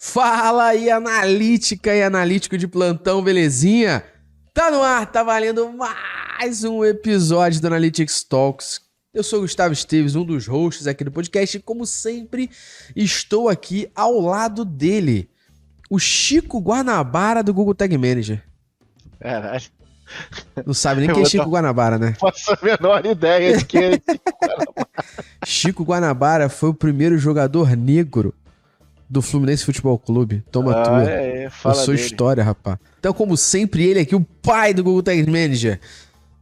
Fala aí, analítica e analítico de plantão, belezinha? Tá no ar, tá valendo mais um episódio do Analytics Talks. Eu sou o Gustavo Esteves, um dos hosts aqui do podcast, e como sempre, estou aqui ao lado dele, o Chico Guanabara do Google Tag Manager. Caralho. Não sabe nem quem é Chico Guanabara, né? Não faço a menor ideia de quem é Chico Guanabara. Chico Guanabara foi o primeiro jogador negro do Fluminense Futebol Clube. Toma tua. Fala Eu sou dele. história, rapaz. Então, como sempre, ele aqui, o pai do Google Tag Manager,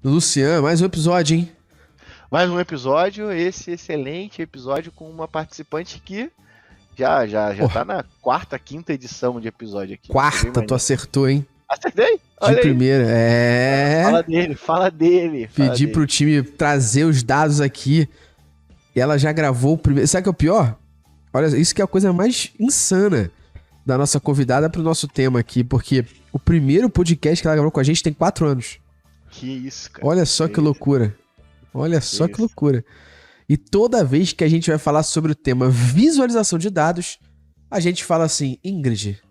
Luciano. Mais um episódio, hein? Mais um episódio, esse excelente episódio com uma participante que já tá na quarta, quinta edição de episódio aqui. Quarta, tu acertou, hein? Acertei? De primeira, Fala dele. Pedi pro time trazer os dados aqui. E ela já gravou o primeiro. Sabe o que é o pior? Olha, isso que é a coisa mais insana da nossa convidada pro nosso tema aqui, porque o primeiro podcast que ela gravou com a gente tem 4 anos. Que isso, cara. Olha só que loucura. Olha só que loucura. E toda vez que a gente vai falar sobre o tema visualização de dados, a gente fala assim, Ingrid,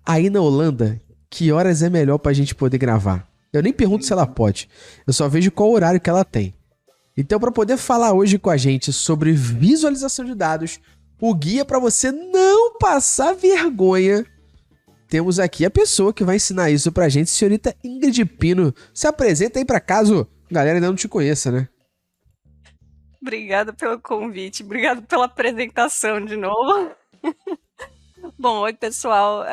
aí na Holanda, que horas é melhor pra gente poder gravar? Eu nem pergunto se ela pode, eu só vejo qual horário que ela tem. Então, para poder falar hoje com a gente sobre visualização de dados, o guia para você não passar vergonha, temos aqui a pessoa que vai ensinar isso pra gente, senhorita Ingrid Pino. Se apresenta aí pra caso a galera ainda não te conheça, né? Obrigada pelo convite, obrigada pela apresentação de novo. Bom, oi pessoal,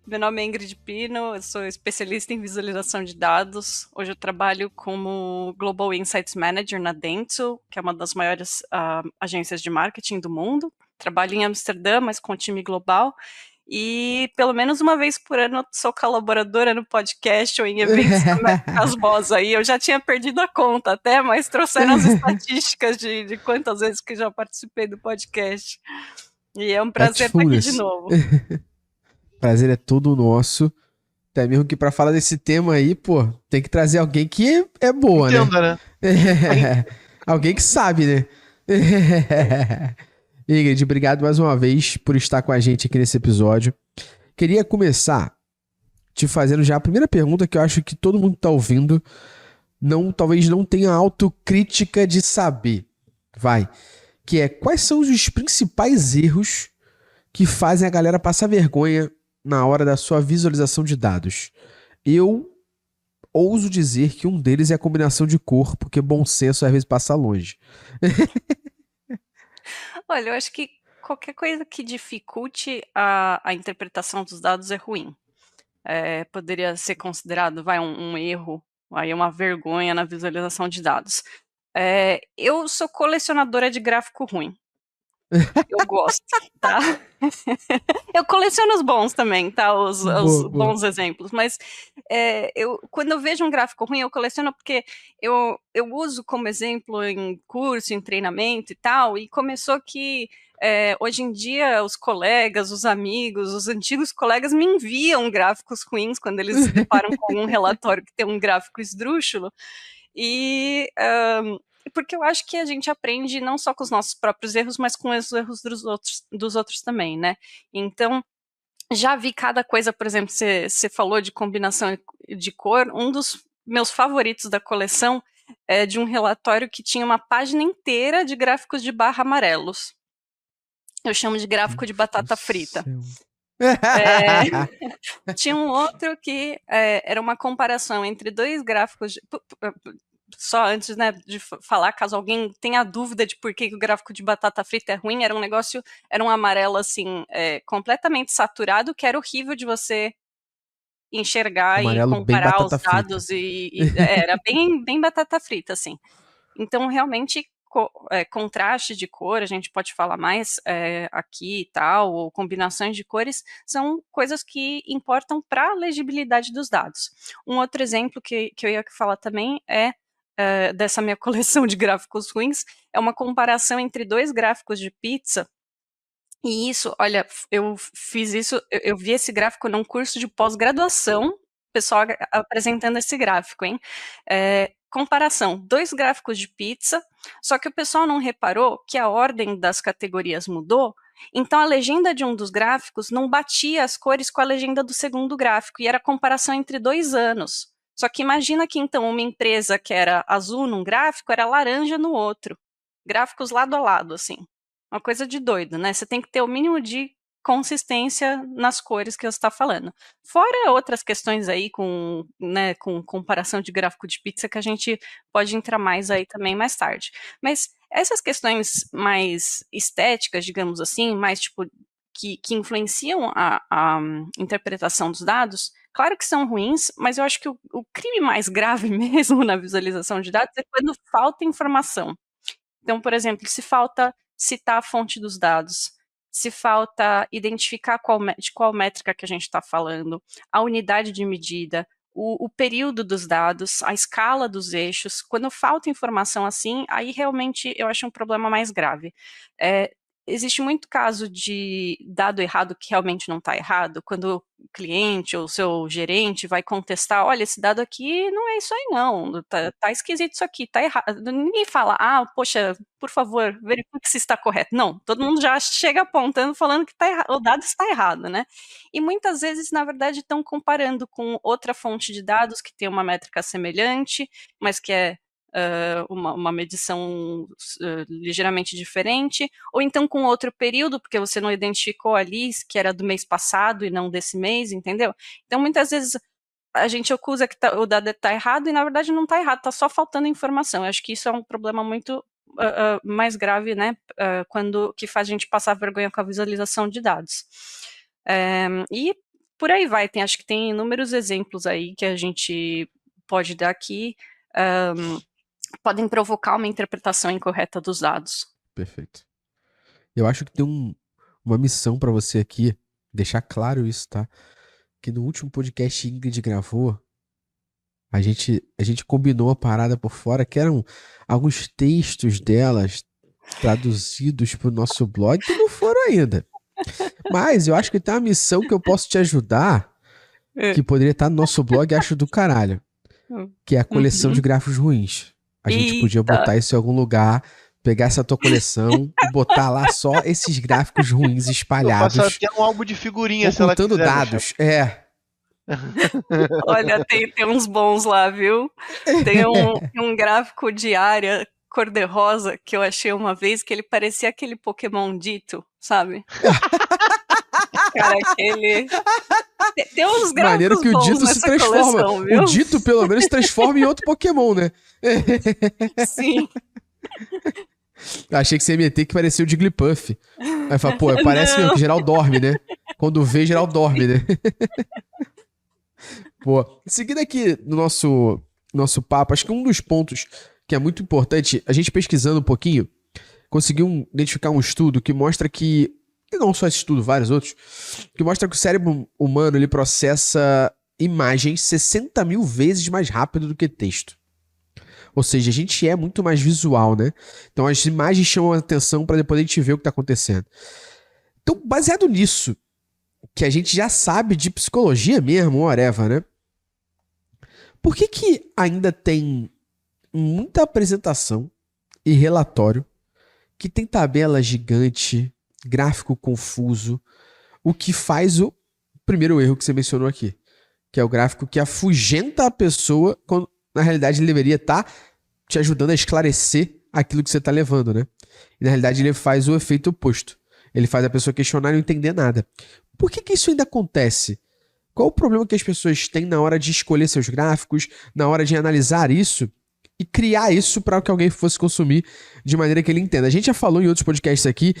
meu nome é Ingrid Pino, eu sou especialista em visualização de dados. Hoje eu trabalho como Global Insights Manager na Dentsu, que é uma das maiores agências de marketing do mundo. Trabalho em Amsterdã, mas com time global. E pelo menos uma vez por ano eu sou colaboradora no podcast ou em eventos da Américas Boss aí. Eu já tinha perdido a conta até, mas trouxeram as estatísticas de quantas vezes que já participei do podcast. E é um prazer estar aqui de novo. Prazer é todo nosso. Até mesmo que pra falar desse tema aí, pô, tem que trazer alguém que é boa, Entenda, né? Alguém que sabe, né? Ingrid, obrigado mais uma vez por estar com a gente aqui nesse episódio. Queria começar te fazendo já a primeira pergunta que eu acho que todo mundo tá ouvindo talvez não tenha autocrítica de saber. Que é, quais são os principais erros que fazem a galera passar vergonha na hora da sua visualização de dados? Eu ouso dizer que um deles é a combinação de cor, porque bom senso às vezes passa longe. Olha, eu acho que qualquer coisa que dificulte a interpretação dos dados é ruim. Poderia ser considerado um erro, aí uma vergonha na visualização de dados. Eu sou colecionadora de gráfico ruim. Eu gosto, tá? Eu coleciono os bons também, tá? Os bons exemplos. Mas quando eu vejo um gráfico ruim, eu coleciono porque eu uso como exemplo em curso, em treinamento e tal, e começou que hoje em dia os colegas, os amigos, os antigos colegas me enviam gráficos ruins quando eles se deparam com um relatório que tem um gráfico esdrúxulo. E porque eu acho que a gente aprende não só com os nossos próprios erros, mas com os erros dos outros também, né? Então, já vi cada coisa, por exemplo, você falou de combinação de cor, um dos meus favoritos da coleção é de um relatório que tinha uma página inteira de gráficos de barra amarelos. Eu chamo de gráfico de batata frita. Tinha um outro que era uma comparação entre dois gráficos só antes, né, de falar, caso alguém tenha dúvida de por que o gráfico de batata frita é ruim, era um amarelo, assim, completamente saturado, que era horrível de você enxergar amarelo e comparar os dados, frita. Era bem batata frita, assim. Então, realmente, contraste de cor, a gente pode falar mais aqui e tal, ou combinações de cores, são coisas que importam para a legibilidade dos dados. Um outro exemplo que eu ia falar também dessa minha coleção de gráficos ruins, é uma comparação entre dois gráficos de pizza, e isso, olha, eu fiz isso, eu vi esse gráfico num curso de pós-graduação, pessoal apresentando esse gráfico, hein? Comparação, 2 gráficos de pizza, só que o pessoal não reparou que a ordem das categorias mudou, Então a legenda de um dos gráficos não batia as cores com a legenda do segundo gráfico, e era comparação entre 2 anos. Só que imagina que então uma empresa que era azul num gráfico era laranja no outro. Gráficos lado a lado, assim. Uma coisa de doido, né? Você tem que ter o mínimo de consistência nas cores que você está falando. Fora outras questões aí com comparação de gráfico de pizza que a gente pode entrar mais aí também mais tarde. Mas essas questões mais estéticas, digamos assim, mais tipo que influenciam a interpretação dos dados, claro que são ruins, mas eu acho que o crime mais grave mesmo na visualização de dados é quando falta informação. Então, por exemplo, se falta citar a fonte dos dados, se falta identificar de qual métrica que a gente está falando, a unidade de medida, o período dos dados, a escala dos eixos. Quando falta informação assim, aí realmente eu acho um problema mais grave. Existe muito caso de dado errado que realmente não está errado, quando o cliente ou o seu gerente vai contestar, olha, esse dado aqui não é isso aí não, tá esquisito isso aqui, tá errado. Ninguém fala, poxa, por favor, verifique se está correto. Não, todo mundo já chega apontando, falando que o dado está errado, né? E muitas vezes, na verdade, estão comparando com outra fonte de dados que tem uma métrica semelhante, mas que é uma medição ligeiramente diferente, ou então com outro período, porque você não identificou ali que era do mês passado e não desse mês, entendeu? Então, muitas vezes a gente acusa que o dado está errado e, na verdade, não está errado, está só faltando informação. Eu acho que isso é um problema muito mais grave, né, que faz a gente passar vergonha com a visualização de dados. E por aí vai, acho que tem inúmeros exemplos aí que a gente pode dar aqui, podem provocar uma interpretação incorreta dos dados. Perfeito. Eu acho que tem uma missão pra você aqui, deixar claro isso, tá? Que no último podcast Ingrid gravou, a gente combinou a parada por fora, que eram alguns textos delas traduzidos pro nosso blog, que não foram ainda. Mas eu acho que tem uma missão que eu posso te ajudar, que poderia estar no nosso blog, acho do caralho. Que é a coleção de gráficos ruins. A gente podia botar isso em algum lugar, pegar essa tua coleção e botar lá só esses gráficos ruins espalhados. Eu faço até um álbum de figurinhas, ocultando dados. Olha, tem uns bons lá, viu? Tem um gráfico de área cor-de-rosa que eu achei uma vez que ele parecia aquele Pokémon Dito, sabe? Cara, aquele... Tem uns gráficos maneiro que o Dito se transforma. Coleção, viu? O Dito, pelo menos, se transforma em outro Pokémon, né? Sim. Achei que você ia meter que parecia o Jigglypuff. Aí fala, pô, parece mesmo que geral dorme, né? Quando vê, geral dorme, né? Pô, seguindo aqui no nosso papo, acho que um dos pontos que é muito importante, a gente pesquisando um pouquinho, conseguiu identificar um estudo que mostra que, e não só esse estudo, vários outros, que mostra que o cérebro humano ele processa imagens 60 mil vezes mais rápido do que texto. Ou seja, a gente é muito mais visual, né? Então as imagens chamam a atenção para depois a gente ver o que está acontecendo. Então, baseado nisso, que a gente já sabe de psicologia mesmo, whatever, né? Por que ainda tem muita apresentação e relatório que tem tabela gigante, gráfico confuso, o que faz o primeiro erro que você mencionou aqui, que é o gráfico que afugenta a pessoa quando na realidade ele deveria estar te ajudando a esclarecer aquilo que você está levando, né? E na realidade ele faz o efeito oposto. Ele faz a pessoa questionar e não entender nada. Por que isso ainda acontece? Qual o problema que as pessoas têm na hora de escolher seus gráficos, na hora de analisar isso e criar isso para que alguém fosse consumir de maneira que ele entenda? A gente já falou em outros podcasts aqui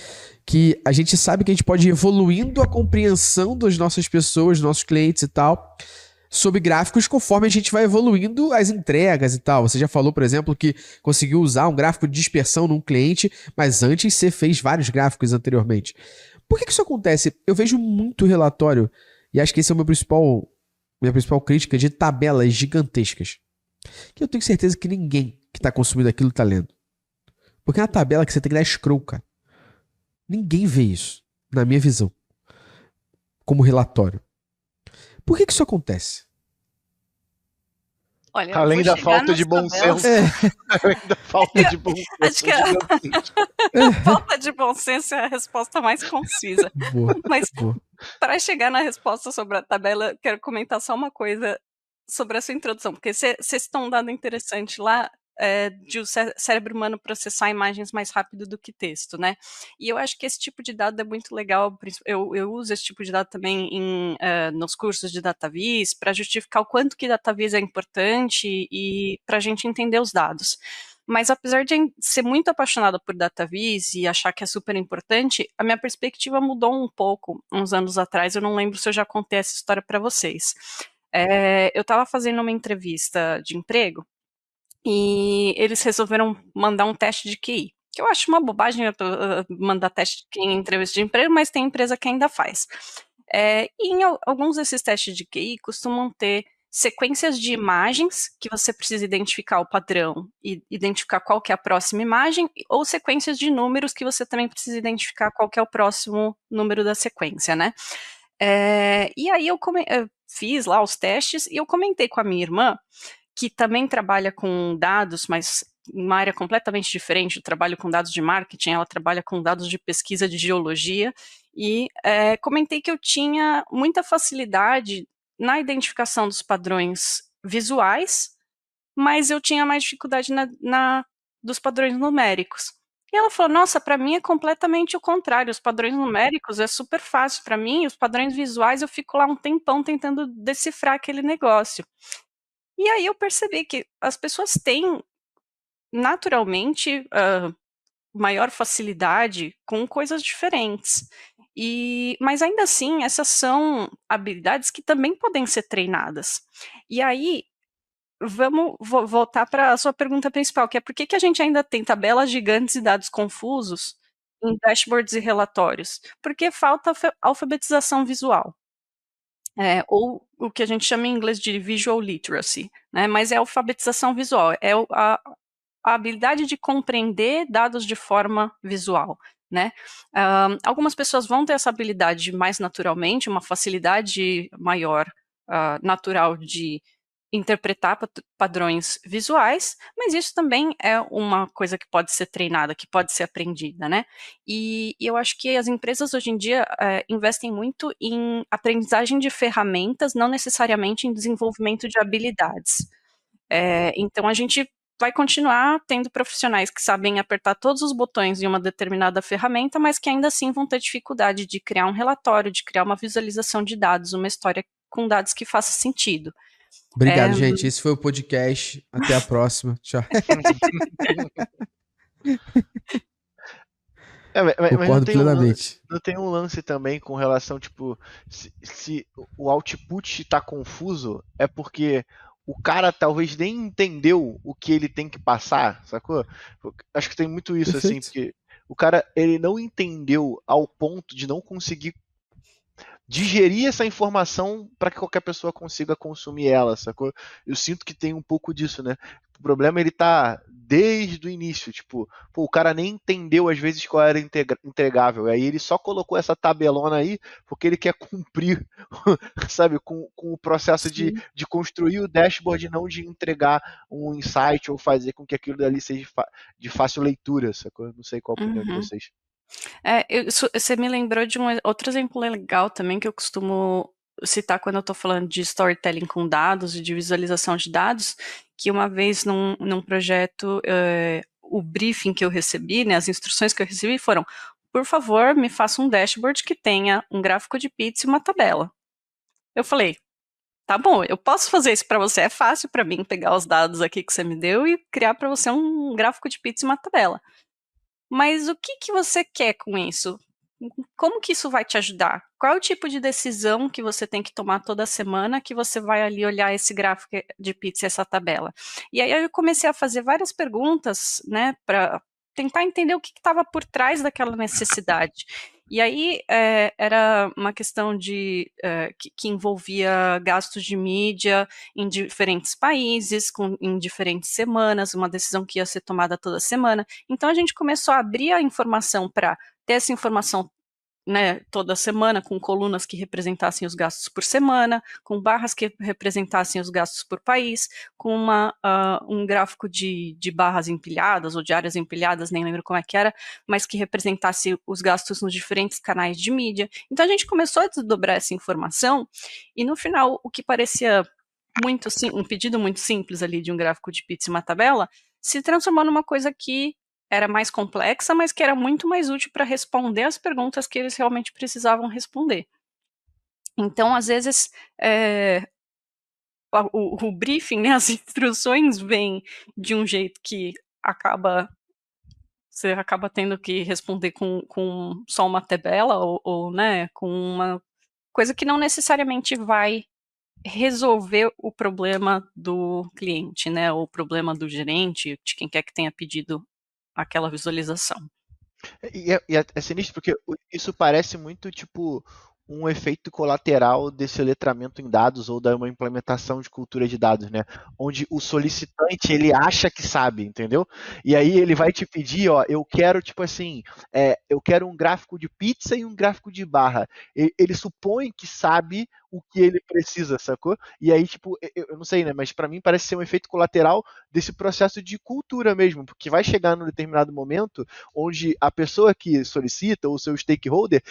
que a gente sabe que a gente pode ir evoluindo a compreensão das nossas pessoas, dos nossos clientes e tal, sobre gráficos conforme a gente vai evoluindo as entregas e tal. Você já falou, por exemplo, que conseguiu usar um gráfico de dispersão num cliente, mas antes você fez vários gráficos anteriormente. Por que isso acontece? Eu vejo muito relatório, e acho que esse é minha principal crítica, de tabelas gigantescas, que eu tenho certeza que ninguém que está consumindo aquilo está lendo. Porque é uma tabela que você tem que dar scroll, cara. Ninguém vê isso, na minha visão, como relatório. Por que isso acontece? Olha, Além vou da chegar falta nas de bom tabelas. senso. Além da falta de bom Acho senso que gigantesca. falta de bom senso é a resposta mais concisa. Boa, Mas boa. para chegar na resposta sobre a tabela, eu quero comentar só uma coisa sobre a sua introdução, porque vocês estão um dado interessante lá de o cérebro humano processar imagens mais rápido do que texto, né? E eu acho que esse tipo de dado é muito legal. Eu uso esse tipo de dado também nos cursos de DataVis para justificar o quanto que DataVis é importante e para a gente entender os dados. Mas apesar de ser muito apaixonada por DataVis e achar que é super importante, a minha perspectiva mudou um pouco uns anos atrás. Eu não lembro se eu já contei essa história para vocês. Eu estava fazendo uma entrevista de emprego e eles resolveram mandar um teste de QI, que eu acho uma bobagem mandar teste de QI em entrevista de emprego, mas tem empresa que ainda faz. E em alguns desses testes de QI costumam ter sequências de imagens que você precisa identificar o padrão e identificar qual que é a próxima imagem, ou sequências de números que você também precisa identificar qual que é o próximo número da sequência, né? E aí eu fiz lá os testes e eu comentei com a minha irmã, que também trabalha com dados, mas em uma área completamente diferente. Eu trabalho com dados de marketing, ela trabalha com dados de pesquisa de geologia, e comentei que eu tinha muita facilidade na identificação dos padrões visuais, mas eu tinha mais dificuldade dos padrões numéricos. E ela falou, nossa, para mim é completamente o contrário, os padrões numéricos é super fácil para mim, os padrões visuais eu fico lá um tempão tentando decifrar aquele negócio. E aí eu percebi que as pessoas têm naturalmente maior facilidade com coisas diferentes. Mas ainda assim, essas são habilidades que também podem ser treinadas. E aí, vamos voltar para a sua pergunta principal, que é por que a gente ainda tem tabelas gigantes e dados confusos em dashboards e relatórios? Porque falta alfabetização visual. Ou o que a gente chama em inglês de visual literacy, né? Mas é alfabetização visual, a habilidade de compreender dados de forma visual, né? Algumas pessoas vão ter essa habilidade mais naturalmente, uma facilidade maior natural de interpretar padrões visuais, mas isso também é uma coisa que pode ser treinada, que pode ser aprendida, né? E eu acho que as empresas hoje em dia investem muito em aprendizagem de ferramentas, não necessariamente em desenvolvimento de habilidades. Então a gente vai continuar tendo profissionais que sabem apertar todos os botões em uma determinada ferramenta, mas que ainda assim vão ter dificuldade de criar um relatório, de criar uma visualização de dados, uma história com dados que faça sentido. Obrigado, gente. Esse foi o podcast. Até a próxima. Tchau. Concordo plenamente. Não tem um lance também com relação, tipo, se o output tá confuso, é porque o cara talvez nem entendeu o que ele tem que passar, sacou? Acho que tem muito isso, Perfeito. assim, porque o cara, ele não entendeu ao ponto de não conseguir digerir essa informação para que qualquer pessoa consiga consumir ela, sacou? Eu sinto que tem um pouco disso, né? O problema ele tá desde o início, tipo, pô, o cara nem entendeu às vezes qual era entregável, aí ele só colocou essa tabelona aí porque ele quer cumprir, sabe, com o processo de construir o dashboard, não de entregar um insight ou fazer com que aquilo dali seja de fácil leitura, sacou? Não sei qual a opinião de vocês. Você me lembrou de um outro exemplo legal também que eu costumo citar quando eu estou falando de storytelling com dados e de visualização de dados, que uma vez num projeto, o briefing que eu recebi, né, as instruções que eu recebi foram, por favor, me faça um dashboard que tenha um gráfico de pizza e uma tabela. Eu falei, tá bom, eu posso fazer isso para você, é fácil para mim pegar os dados aqui que você me deu e criar para você um gráfico de pizza e uma tabela. Mas o que você quer com isso? Como que isso vai te ajudar? Qual é o tipo de decisão que você tem que tomar toda semana que você vai ali olhar esse gráfico de pizza, essa tabela? E aí eu comecei a fazer várias perguntas, né, para tentar entender o que estava por trás daquela necessidade. E aí era uma questão que envolvia gastos de mídia em diferentes países, em diferentes semanas, uma decisão que ia ser tomada toda semana. Então a gente começou a abrir a informação para ter essa informação né, toda semana, com colunas que representassem os gastos por semana, com barras que representassem os gastos por país, com um gráfico de barras empilhadas ou de áreas empilhadas, nem lembro como é que era, mas que representasse os gastos nos diferentes canais de mídia. Então a gente começou a desdobrar essa informação e no final o que parecia um pedido muito simples ali de um gráfico de pizza e uma tabela se transformou numa coisa que era mais complexa, mas que era muito mais útil para responder as perguntas que eles realmente precisavam responder. Então, às vezes, o briefing, né, as instruções vêm de um jeito que você acaba tendo que responder com só uma tabela ou né, com uma coisa que não necessariamente vai resolver o problema do cliente, né, ou o problema do gerente, de quem quer que tenha pedido aquela visualização. É sinistro porque isso parece muito tipo um efeito colateral desse letramento em dados ou da uma implementação de cultura de dados, né? Onde o solicitante ele acha que sabe, entendeu? E aí ele vai te pedir, ó, eu quero tipo assim, eu quero um gráfico de pizza e um gráfico de barra. Ele supõe que sabe o que ele precisa, sacou? E aí tipo, eu não sei, né? Mas para mim parece ser um efeito colateral desse processo de cultura mesmo, porque vai chegar num determinado momento onde a pessoa que solicita, ou seu stakeholder,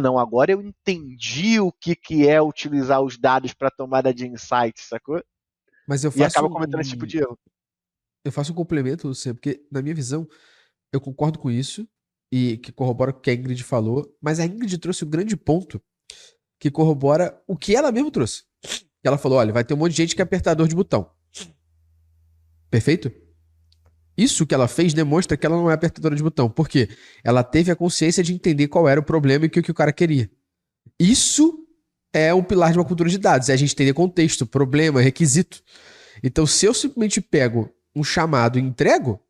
não, agora eu entendi o que é utilizar os dados para tomada de insights, sacou? Mas eu E acaba cometendo esse tipo de erro. Eu faço um complemento, Luciano, porque na minha visão, eu concordo com isso, e que corrobora com o que a Ingrid falou, mas a Ingrid trouxe um grande ponto que corrobora o que ela mesma trouxe. Ela falou, olha, vai ter um monte de gente que é apertador de botão. Perfeito? Isso que ela fez demonstra que ela não é apertadora de botão. Por quê? Ela teve a consciência de entender qual era o problema e o que o cara queria. Isso é um pilar de uma cultura de dados. É a gente entender contexto, problema, requisito. Então, se eu simplesmente pego um chamado e entrego,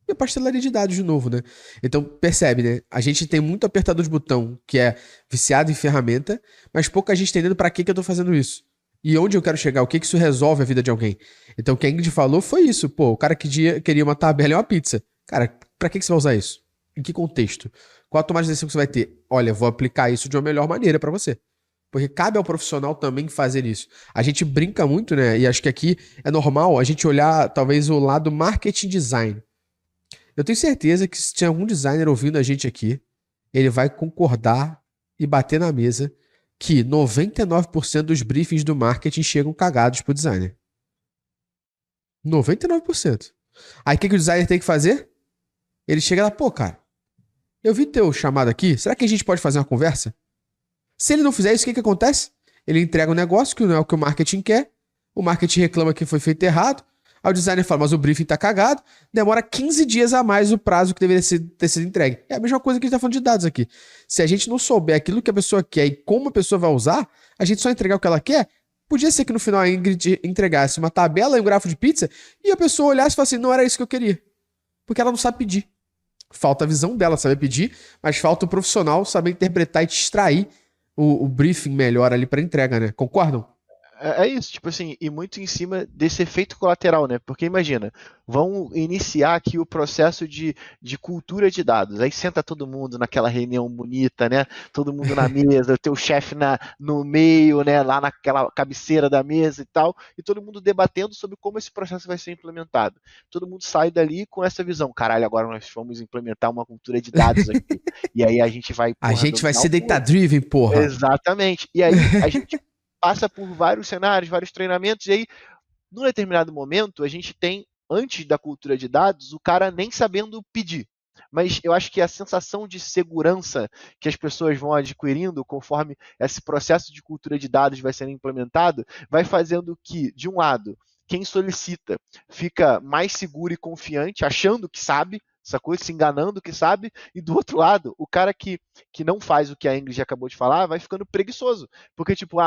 é pastelaria de dados de novo, né? Então, percebe, né? A gente tem muito apertador de botão que é viciado em ferramenta, mas pouca gente entendendo para que eu tô fazendo isso. E onde eu quero chegar, o que isso resolve a vida de alguém. Então, o que a Ingrid falou foi isso. Pô, o cara que queria uma tabela e uma pizza. Cara, pra que você vai usar isso? Em que contexto? Qual a tomada de decisão que você vai ter? Olha, vou aplicar isso de uma melhor maneira para você. Porque cabe ao profissional também fazer isso. A gente brinca muito, né? E acho que aqui é normal a gente olhar, talvez, o lado marketing design. Eu tenho certeza que se tinha algum designer ouvindo a gente aqui, ele vai concordar e bater na mesa que 99% dos briefings do marketing chegam cagados pro designer. 99%. Aí o que o designer tem que fazer? Ele chega lá, pô, cara, eu vi teu chamado aqui, será que a gente pode fazer uma conversa? Se ele não fizer isso, o que acontece? Ele entrega um negócio que não é o que o marketing quer, o marketing reclama que foi feito errado, aí o designer fala, mas o briefing tá cagado, demora 15 dias a mais o prazo que deveria ter sido entregue. É a mesma coisa que a gente tá falando de dados aqui. Se a gente não souber aquilo que a pessoa quer e como a pessoa vai usar, a gente só entregar o que ela quer, podia ser que no final a Ingrid entregasse uma tabela e um gráfico de pizza e a pessoa olhasse e falasse assim, não era isso que eu queria. Porque ela não sabe pedir. Falta a visão dela saber pedir, mas falta o profissional saber interpretar e te extrair o briefing melhor ali para entrega, né? Concordam? É isso, tipo assim, e muito em cima desse efeito colateral, né? Porque imagina, vão iniciar aqui o processo de cultura de dados. Aí senta todo mundo naquela reunião bonita, né? Todo mundo na mesa, o teu chefe no meio, né? Lá naquela cabeceira da mesa e tal, e todo mundo debatendo sobre como esse processo vai ser implementado. Todo mundo sai dali com essa visão, caralho, agora nós vamos implementar uma cultura de dados aqui. E aí a gente vai. A gente vai ser data-driven, porra. Exatamente. E aí a gente passa por vários cenários, vários treinamentos, e aí, num determinado momento, a gente tem, antes da cultura de dados, o cara nem sabendo pedir. Mas eu acho que a sensação de segurança que as pessoas vão adquirindo conforme esse processo de cultura de dados vai sendo implementado, vai fazendo que, de um lado, quem solicita fica mais seguro e confiante, achando que sabe, sacou? Se enganando que sabe, e do outro lado, o cara que não faz o que a Ingrid acabou de falar vai ficando preguiçoso, porque tipo,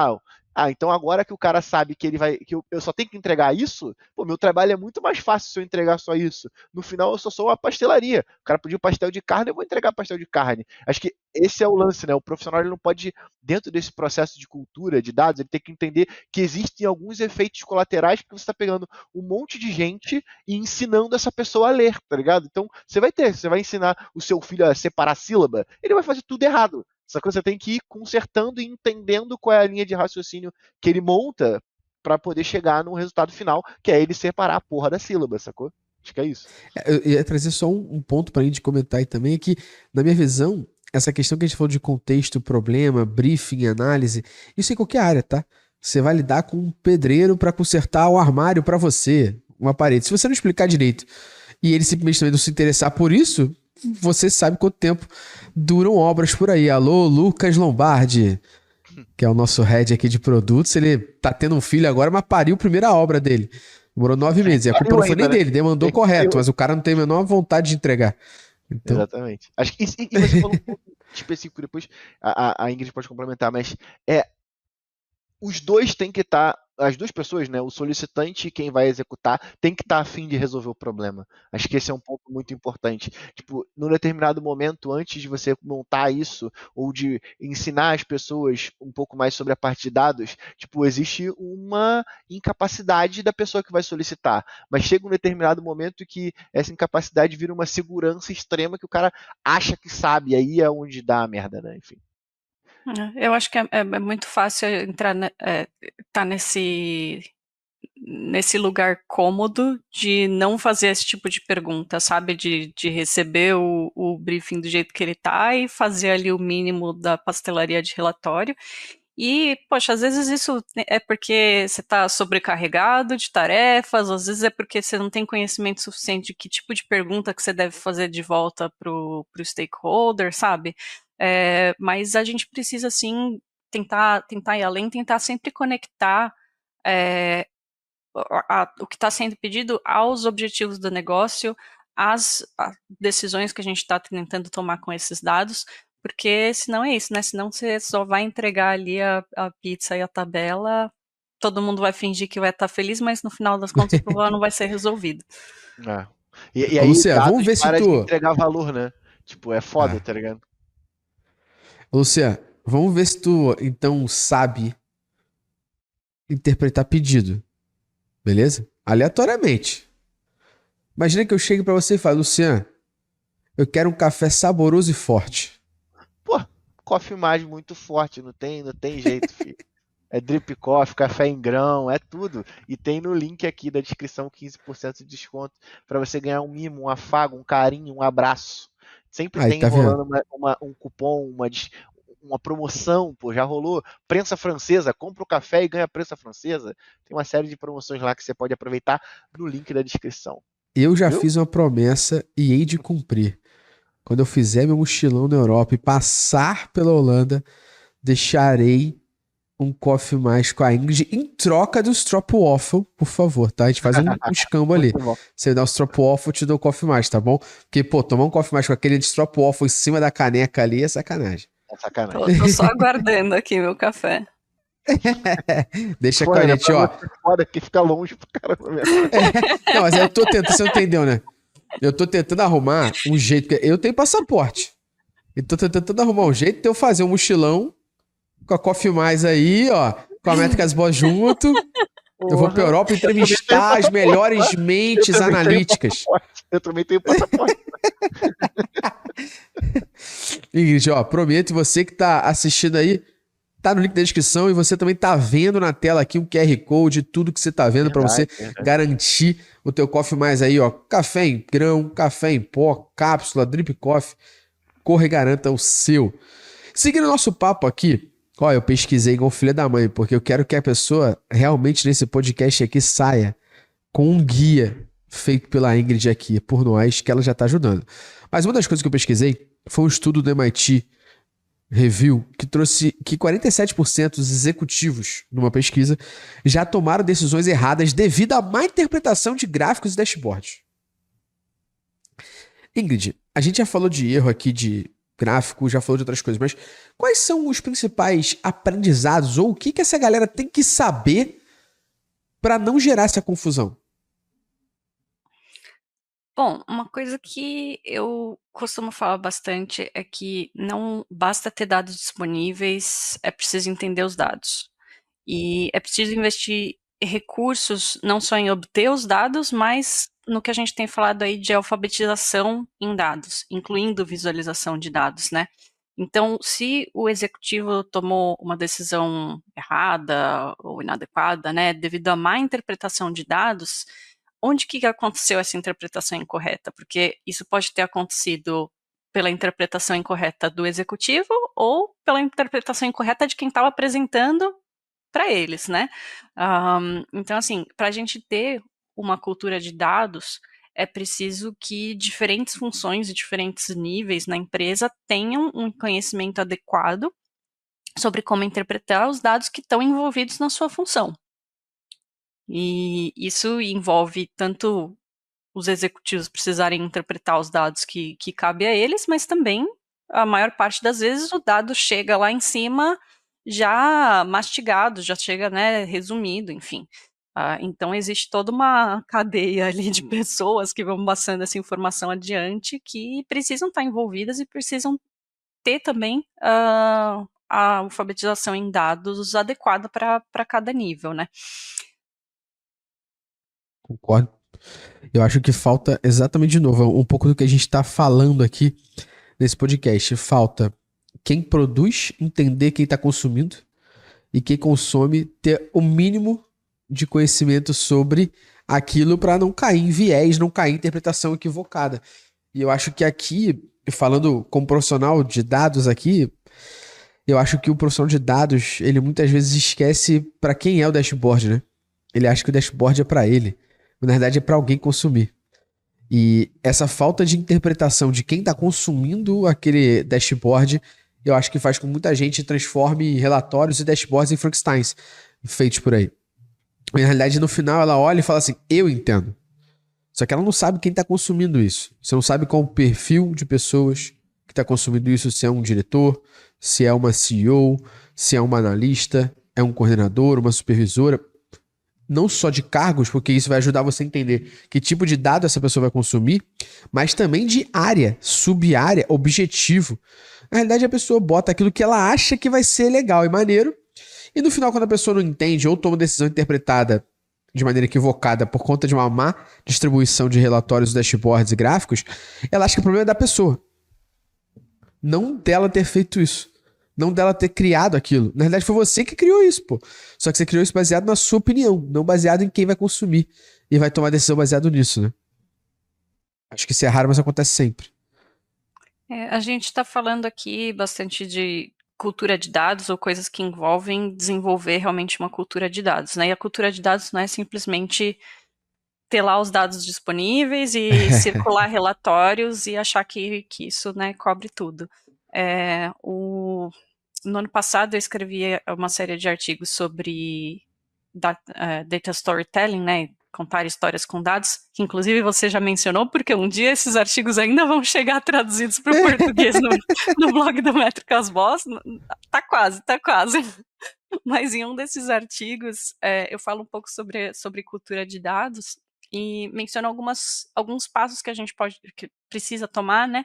Então agora que o cara sabe que ele vai, que eu só tenho que entregar isso, pô, meu trabalho é muito mais fácil se eu entregar só isso. No final eu só sou uma pastelaria. O cara pediu pastel de carne, eu vou entregar pastel de carne. Acho que esse é o lance, né? O profissional ele não pode, dentro desse processo de cultura, de dados, ele tem que entender que existem alguns efeitos colaterais porque você está pegando um monte de gente e ensinando essa pessoa a ler, tá ligado? Então você vai ensinar o seu filho a separar sílaba, ele vai fazer tudo errado. Só que você tem que ir consertando e entendendo qual é a linha de raciocínio que ele monta para poder chegar no resultado final, que é ele separar a porra da sílaba, sacou? Acho que é isso. Eu ia trazer só um ponto pra gente comentar aí também, é que, na minha visão, essa questão que a gente falou de contexto, problema, briefing, análise, isso em qualquer área, tá? Você vai lidar com um pedreiro pra consertar o armário pra você, uma parede. Se você não explicar direito e ele simplesmente também não se interessar por isso, você sabe quanto tempo duram obras por aí. Alô, Lucas Lombardi, que é o nosso head aqui de produtos. Ele tá tendo um filho agora, mas pariu a primeira obra dele. Demorou 9 meses. E a culpa não foi nem dele, demandou correto, mas o cara não tem a menor vontade de entregar. Então... Exatamente. Acho que e você falou um pouco específico depois, a Ingrid pode complementar, mas os dois têm que estar, as duas pessoas, né, o solicitante e quem vai executar, tem que estar a fim de resolver o problema. Acho que esse é um ponto muito importante. Tipo, num determinado momento, antes de você montar isso, ou de ensinar as pessoas um pouco mais sobre a parte de dados, tipo, existe uma incapacidade da pessoa que vai solicitar. Mas chega um determinado momento que essa incapacidade vira uma segurança extrema que o cara acha que sabe, aí é onde dá a merda, né? Enfim. Eu acho que é muito fácil entrar, tá nesse lugar cômodo de não fazer esse tipo de pergunta, sabe? De receber o briefing do jeito que ele tá e fazer ali o mínimo da pastelaria de relatório. E, poxa, às vezes isso é porque você está sobrecarregado de tarefas, às vezes é porque você não tem conhecimento suficiente de que tipo de pergunta que você deve fazer de volta pro stakeholder, sabe? Mas a gente precisa, sim, tentar ir além, tentar sempre conectar o que está sendo pedido aos objetivos do negócio, às decisões que a gente está tentando tomar com esses dados, porque senão é isso, né? Senão você só vai entregar ali a pizza e a tabela, todo mundo vai fingir que vai estar feliz, mas no final das contas o problema não vai ser resolvido. E aí, Luciano, vamos ver se de entregar valor, né? Tipo, é foda, tá ligado? Luciano, vamos ver se tu, então, sabe interpretar pedido. Beleza? Aleatoriamente. Imagina que eu chegue pra você e fale, Luciano, eu quero um café saboroso e forte. Pô, coffee mais muito forte, não tem jeito, filho. É drip coffee, café em grão, é tudo. E tem no link aqui da descrição 15% de desconto para você ganhar um mimo, um afago, um carinho, um abraço. Sempre Aí, tem tá rolando um cupom, uma promoção, pô, já rolou. Prensa francesa, compra o café e ganha prensa francesa. Tem uma série de promoções lá que você pode aproveitar no link da descrição. Eu já fiz uma promessa e hei de cumprir. Quando eu fizer meu mochilão na Europa e passar pela Holanda, deixarei um coffee mais com a Ingrid em troca do Stroopwafel, por favor, tá? A gente faz um escambo ali. Você dá o Stroopwafel, eu te dou o coffee mais, tá bom? Porque, pô, tomar um coffee mais com aquele de Stroopwafel em cima da caneca ali é sacanagem. É sacanagem. Tô só aguardando aqui meu café. Deixa com a gente, ó. Foda que fica longe pro caramba mesmo. Não, mas eu tô tentando, você não entendeu, né? Eu tô tentando arrumar um jeito, porque eu tenho passaporte. E tô tentando arrumar um jeito de eu fazer um mochilão com a Coffee Mais aí, ó, com a Métricas Boas junto. Eu vou pra Europa entrevistar as melhores mentes analíticas. Eu também tenho passaporte. Ingrid, ó, prometo, você que tá assistindo aí, tá no link da descrição e você também tá vendo na tela aqui um QR Code, tudo que você tá vendo para você garantir o teu Coffee Mais aí, ó. Café em grão, café em pó, cápsula, drip coffee. Corre e garanta o seu. Seguindo o nosso papo aqui, ó, eu pesquisei igual filha da mãe, porque eu quero que a pessoa realmente nesse podcast aqui saia com um guia feito pela Ingrid aqui, por nós, que ela já tá ajudando. Mas uma das coisas que eu pesquisei foi um estudo do MIT Review, que trouxe que 47% dos executivos, numa pesquisa, já tomaram decisões erradas devido à má interpretação de gráficos e dashboards. Ingrid, a gente já falou de erro aqui de gráfico, já falou de outras coisas, mas quais são os principais aprendizados ou o que essa galera tem que saber para não gerar essa confusão? Bom, uma coisa que eu costumo falar bastante é que não basta ter dados disponíveis, é preciso entender os dados. E é preciso investir recursos não só em obter os dados, mas no que a gente tem falado aí de alfabetização em dados, incluindo visualização de dados, né? Então, se o executivo tomou uma decisão errada ou inadequada, né, devido à má interpretação de dados, onde que aconteceu essa interpretação incorreta? Porque isso pode ter acontecido pela interpretação incorreta do executivo ou pela interpretação incorreta de quem estava apresentando para eles, né? Então, assim, para a gente ter uma cultura de dados, é preciso que diferentes funções e diferentes níveis na empresa tenham um conhecimento adequado sobre como interpretar os dados que estão envolvidos na sua função. E isso envolve tanto os executivos precisarem interpretar os dados que cabe a eles, mas também, a maior parte das vezes, o dado chega lá em cima já mastigado, já chega, né, resumido, enfim. Então existe toda uma cadeia ali de pessoas que vão passando essa informação adiante, que precisam estar envolvidas e precisam ter também a alfabetização em dados adequada para cada nível, né? Concordo. Eu acho que falta exatamente de novo um pouco do que a gente está falando aqui nesse podcast. Falta quem produz entender quem está consumindo e quem consome ter o mínimo de conhecimento sobre aquilo para não cair em viés, não cair em interpretação equivocada. E eu acho que aqui, falando como profissional de dados aqui, eu acho que o profissional de dados, ele muitas vezes esquece para quem é o dashboard, né? Ele acha que o dashboard é para ele. Na verdade, é para alguém consumir. E essa falta de interpretação de quem está consumindo aquele dashboard, eu acho que faz com que muita gente transforme relatórios e dashboards em Frankensteins feitos por aí. E, na realidade, no final, ela olha e fala assim, eu entendo. Só que ela não sabe quem está consumindo isso. Você não sabe qual o perfil de pessoas que está consumindo isso, se é um diretor, se é uma CEO, se é uma analista, é um coordenador, uma supervisora. Não só de cargos, porque isso vai ajudar você a entender que tipo de dado essa pessoa vai consumir, mas também de área, sub-área, objetivo. Na realidade, a pessoa bota aquilo que ela acha que vai ser legal e maneiro, e no final, quando a pessoa não entende ou toma decisão interpretada de maneira equivocada por conta de uma má distribuição de relatórios, dashboards e gráficos, ela acha que o problema é da pessoa. Não dela ter feito isso. Não dela ter criado aquilo. Na verdade, foi você que criou isso, pô. Só que você criou isso baseado na sua opinião, não baseado em quem vai consumir. E vai tomar decisão baseado nisso, né? Acho que isso é raro, mas acontece sempre. A gente está falando aqui bastante de cultura de dados ou coisas que envolvem desenvolver realmente uma cultura de dados, né? E a cultura de dados não é simplesmente ter lá os dados disponíveis e circular relatórios e achar que isso, né, cobre tudo. No ano passado eu escrevi uma série de artigos sobre data storytelling, né, contar histórias com dados, que inclusive você já mencionou, porque um dia esses artigos ainda vão chegar traduzidos para o português no blog do Métricas Boss. Tá quase. Mas em um desses artigos eu falo um pouco sobre cultura de dados e menciono alguns passos que a gente que precisa tomar, né,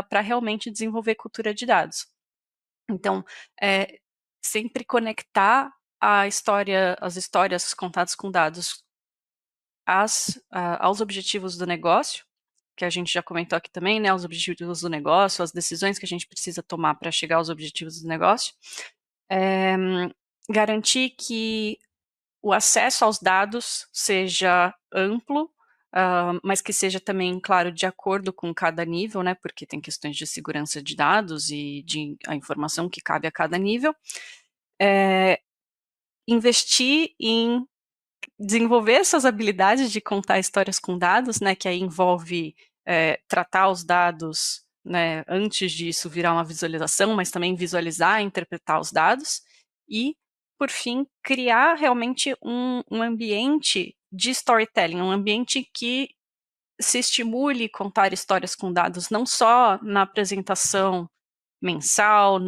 para realmente desenvolver cultura de dados. Então, sempre conectar as histórias contadas com dados aos objetivos do negócio, que a gente já comentou aqui também, né, os objetivos do negócio, as decisões que a gente precisa tomar para chegar aos objetivos do negócio. Garantir que o acesso aos dados seja amplo, mas que seja também, claro, de acordo com cada nível, né, porque tem questões de segurança de dados e a informação que cabe a cada nível. Investir em desenvolver essas habilidades de contar histórias com dados, né, que aí envolve tratar os dados, né, antes disso virar uma visualização, mas também visualizar e interpretar os dados, e, por fim, criar realmente um ambiente de storytelling, um ambiente que se estimule contar histórias com dados, não só na apresentação mensal,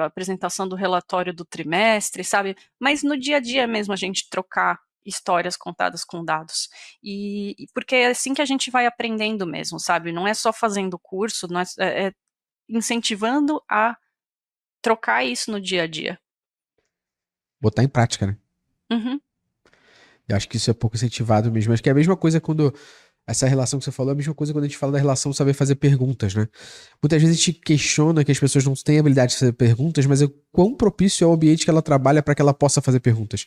apresentação do relatório do trimestre, sabe? Mas no dia a dia mesmo a gente trocar histórias contadas com dados. E porque é assim que a gente vai aprendendo mesmo, sabe? Não é só fazendo curso, não é incentivando a trocar isso no dia a dia. Botar em prática, né? Uhum. Eu acho que isso é pouco incentivado mesmo. Acho que é a mesma coisa quando. Essa relação que você falou é a mesma coisa quando a gente fala da relação saber fazer perguntas, né? Muitas vezes a gente questiona que as pessoas não têm habilidade de fazer perguntas, mas é quão propício é o ambiente que ela trabalha para que ela possa fazer perguntas.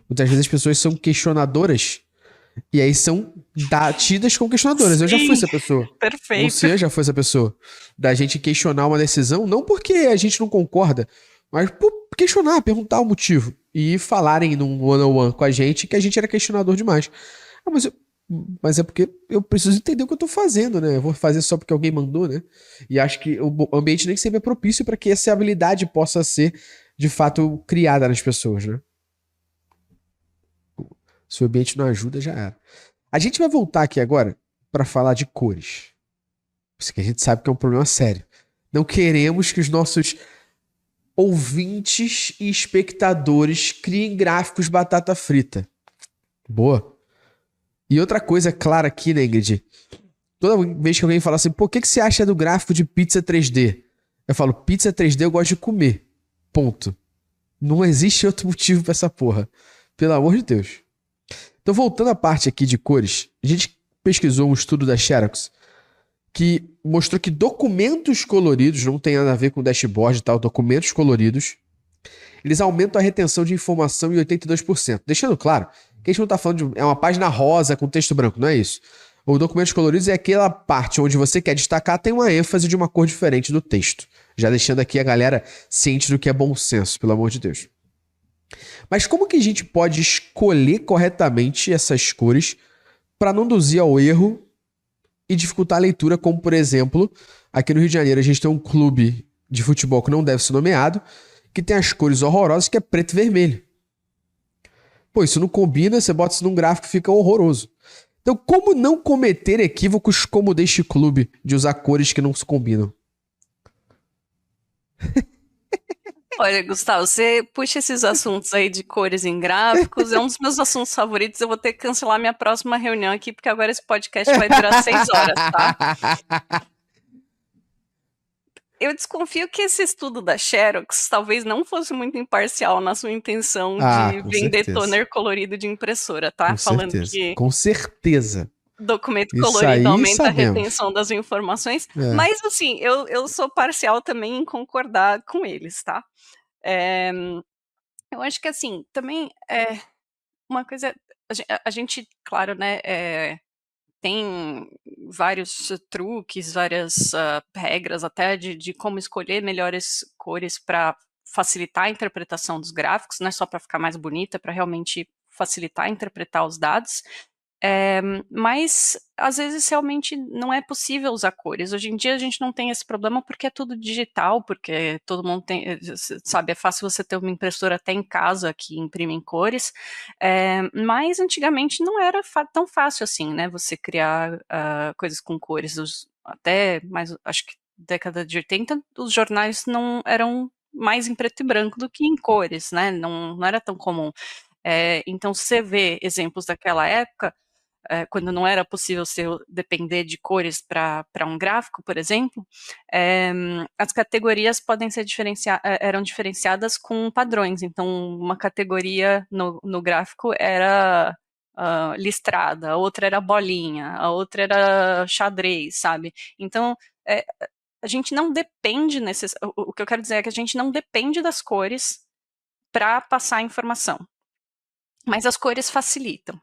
Muitas vezes as pessoas são questionadoras e aí são tidas como questionadoras. Eu já fui essa pessoa. Perfeito. Você já foi essa pessoa. Da gente questionar uma decisão, não porque a gente não concorda, mas por questionar, perguntar o motivo. E falarem num one-on-one com a gente que a gente era questionador demais. Ah, mas é porque eu preciso entender o que eu tô fazendo, né? Eu vou fazer só porque alguém mandou, né? E acho que o ambiente nem sempre é propício para que essa habilidade possa ser, de fato, criada nas pessoas, né? Se o ambiente não ajuda, já era. A gente vai voltar aqui agora para falar de cores. Isso que a gente sabe que é um problema sério. Não queremos que os nossos ouvintes e espectadores criem gráficos batata frita. Boa. E outra coisa clara aqui, né, Ingrid? Toda vez que alguém fala assim, pô, o que você acha do gráfico de pizza 3D? Eu falo, pizza 3D eu gosto de comer. Ponto. Não existe outro motivo pra essa porra. Pelo amor de Deus. Então, voltando à parte aqui de cores, a gente pesquisou um estudo da Xerox que mostrou que documentos coloridos, não tem nada a ver com dashboard e tal, documentos coloridos, eles aumentam a retenção de informação em 82%. Deixando claro que a gente não tá falando de uma página rosa com texto branco, não é isso. O documentos coloridos é aquela parte onde você quer destacar, tem uma ênfase de uma cor diferente do texto. Já deixando aqui a galera ciente do que é bom senso, pelo amor de Deus. Mas como que a gente pode escolher corretamente essas cores para não induzir ao erro e dificultar a leitura, como por exemplo, aqui no Rio de Janeiro a gente tem um clube de futebol que não deve ser nomeado, que tem as cores horrorosas, que é preto e vermelho. Pô, isso não combina, você bota isso num gráfico e fica horroroso. Então, como não cometer equívocos como deste clube de usar cores que não se combinam? Olha, Gustavo, você puxa esses assuntos aí de cores em gráficos, é um dos meus assuntos favoritos. Eu vou ter que cancelar minha próxima reunião aqui, porque agora esse podcast vai durar 6 horas, tá? Eu desconfio que esse estudo da Xerox talvez não fosse muito imparcial na sua intenção de vender toner colorido de impressora, tá? Falando que com certeza. Documento colorido aumenta a retenção das informações. Mas, assim, eu sou parcial também em concordar com eles, tá? Eu acho que, assim, também uma coisa... A gente, claro, né, tem vários truques, várias regras até de como escolher melhores cores para facilitar a interpretação dos gráficos, não é só para ficar mais bonita, para realmente facilitar interpretar os dados. Mas às vezes realmente não é possível usar cores. Hoje em dia a gente não tem esse problema porque é tudo digital, porque todo mundo tem, sabe, é fácil você ter uma impressora até em casa que imprime em cores, mas antigamente não era tão fácil assim, né, você criar coisas com cores. Até mais, acho que década de 80, os jornais não eram mais em preto e branco do que em cores, né, não era tão comum. Então, você vê exemplos daquela época, quando não era possível depender de cores para um gráfico, por exemplo, as categorias eram diferenciadas com padrões. Então, uma categoria no gráfico era listrada, a outra era bolinha, a outra era xadrez, sabe? Então, a gente não depende o que eu quero dizer é que a gente não depende das cores para passar a informação. Mas as cores facilitam.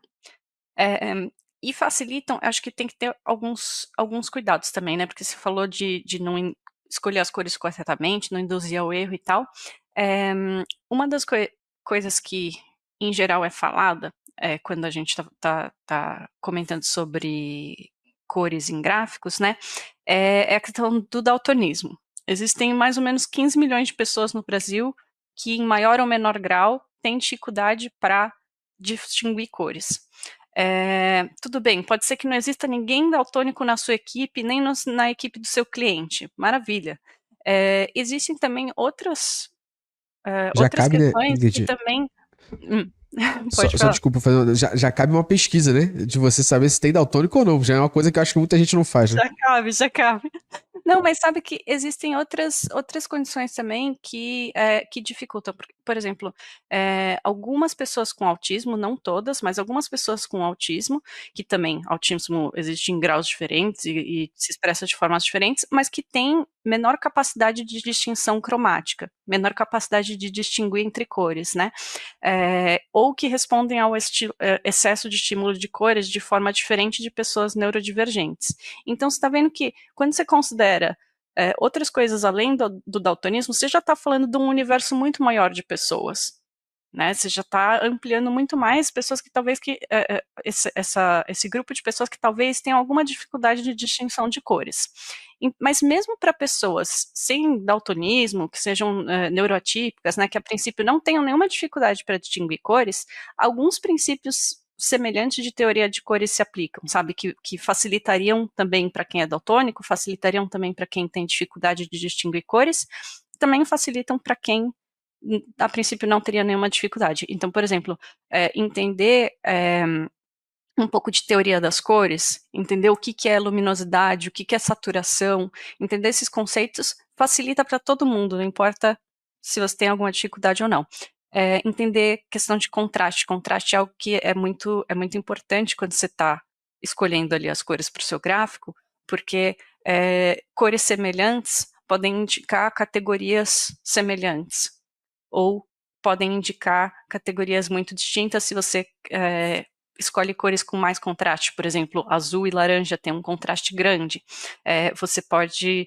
E facilitam, acho que tem que ter alguns cuidados também, né? Porque você falou de não escolher as cores corretamente, não induzir ao erro e tal. Uma das coisas que, em geral, é falada quando a gente tá comentando sobre cores em gráficos, né? É a questão do daltonismo. Existem mais ou menos 15 milhões de pessoas no Brasil que, em maior ou menor grau, têm dificuldade para distinguir cores. Tudo bem, pode ser que não exista ninguém daltônico na sua equipe, nem na equipe do seu cliente. Maravilha. Existem também outras Já cabe, né, questões que Ingrid? também. Hum, Só, pode só falar. desculpa, já cabe uma pesquisa, né? De você saber se tem daltônico ou não. Já é uma coisa que eu acho que muita gente não faz, né? Já cabe. Não, mas sabe que existem outras condições também que dificultam. Por exemplo, algumas pessoas com autismo, não todas, mas algumas pessoas com autismo, que também autismo existe em graus diferentes e se expressa de formas diferentes, mas que têm menor capacidade de distinção cromática, menor capacidade de distinguir entre cores, né? Ou que respondem ao excesso de estímulo de cores de forma diferente de pessoas neurodivergentes. Então, você está vendo que quando você considera outras coisas além do daltonismo, você já está falando de um universo muito maior de pessoas. Né, você já está ampliando muito mais pessoas que talvez esse grupo de pessoas que talvez tenham alguma dificuldade de distinção de cores. Mas mesmo para pessoas sem daltonismo, que sejam neuroatípicas, né, que a princípio não tenham nenhuma dificuldade para distinguir cores, alguns princípios semelhantes de teoria de cores se aplicam, sabe, que facilitariam também para quem é daltônico, facilitariam também para quem tem dificuldade de distinguir cores, também facilitam para quem a princípio não teria nenhuma dificuldade. Então, por exemplo, entender um pouco de teoria das cores, entender o que é luminosidade, o que é saturação, entender esses conceitos facilita para todo mundo, não importa se você tem alguma dificuldade ou não. Entender questão de contraste. Contraste é algo que é muito importante quando você está escolhendo ali as cores para o seu gráfico, porque cores semelhantes podem indicar categorias semelhantes, ou podem indicar categorias muito distintas se você escolhe cores com mais contraste. Por exemplo, azul e laranja tem um contraste grande. Você pode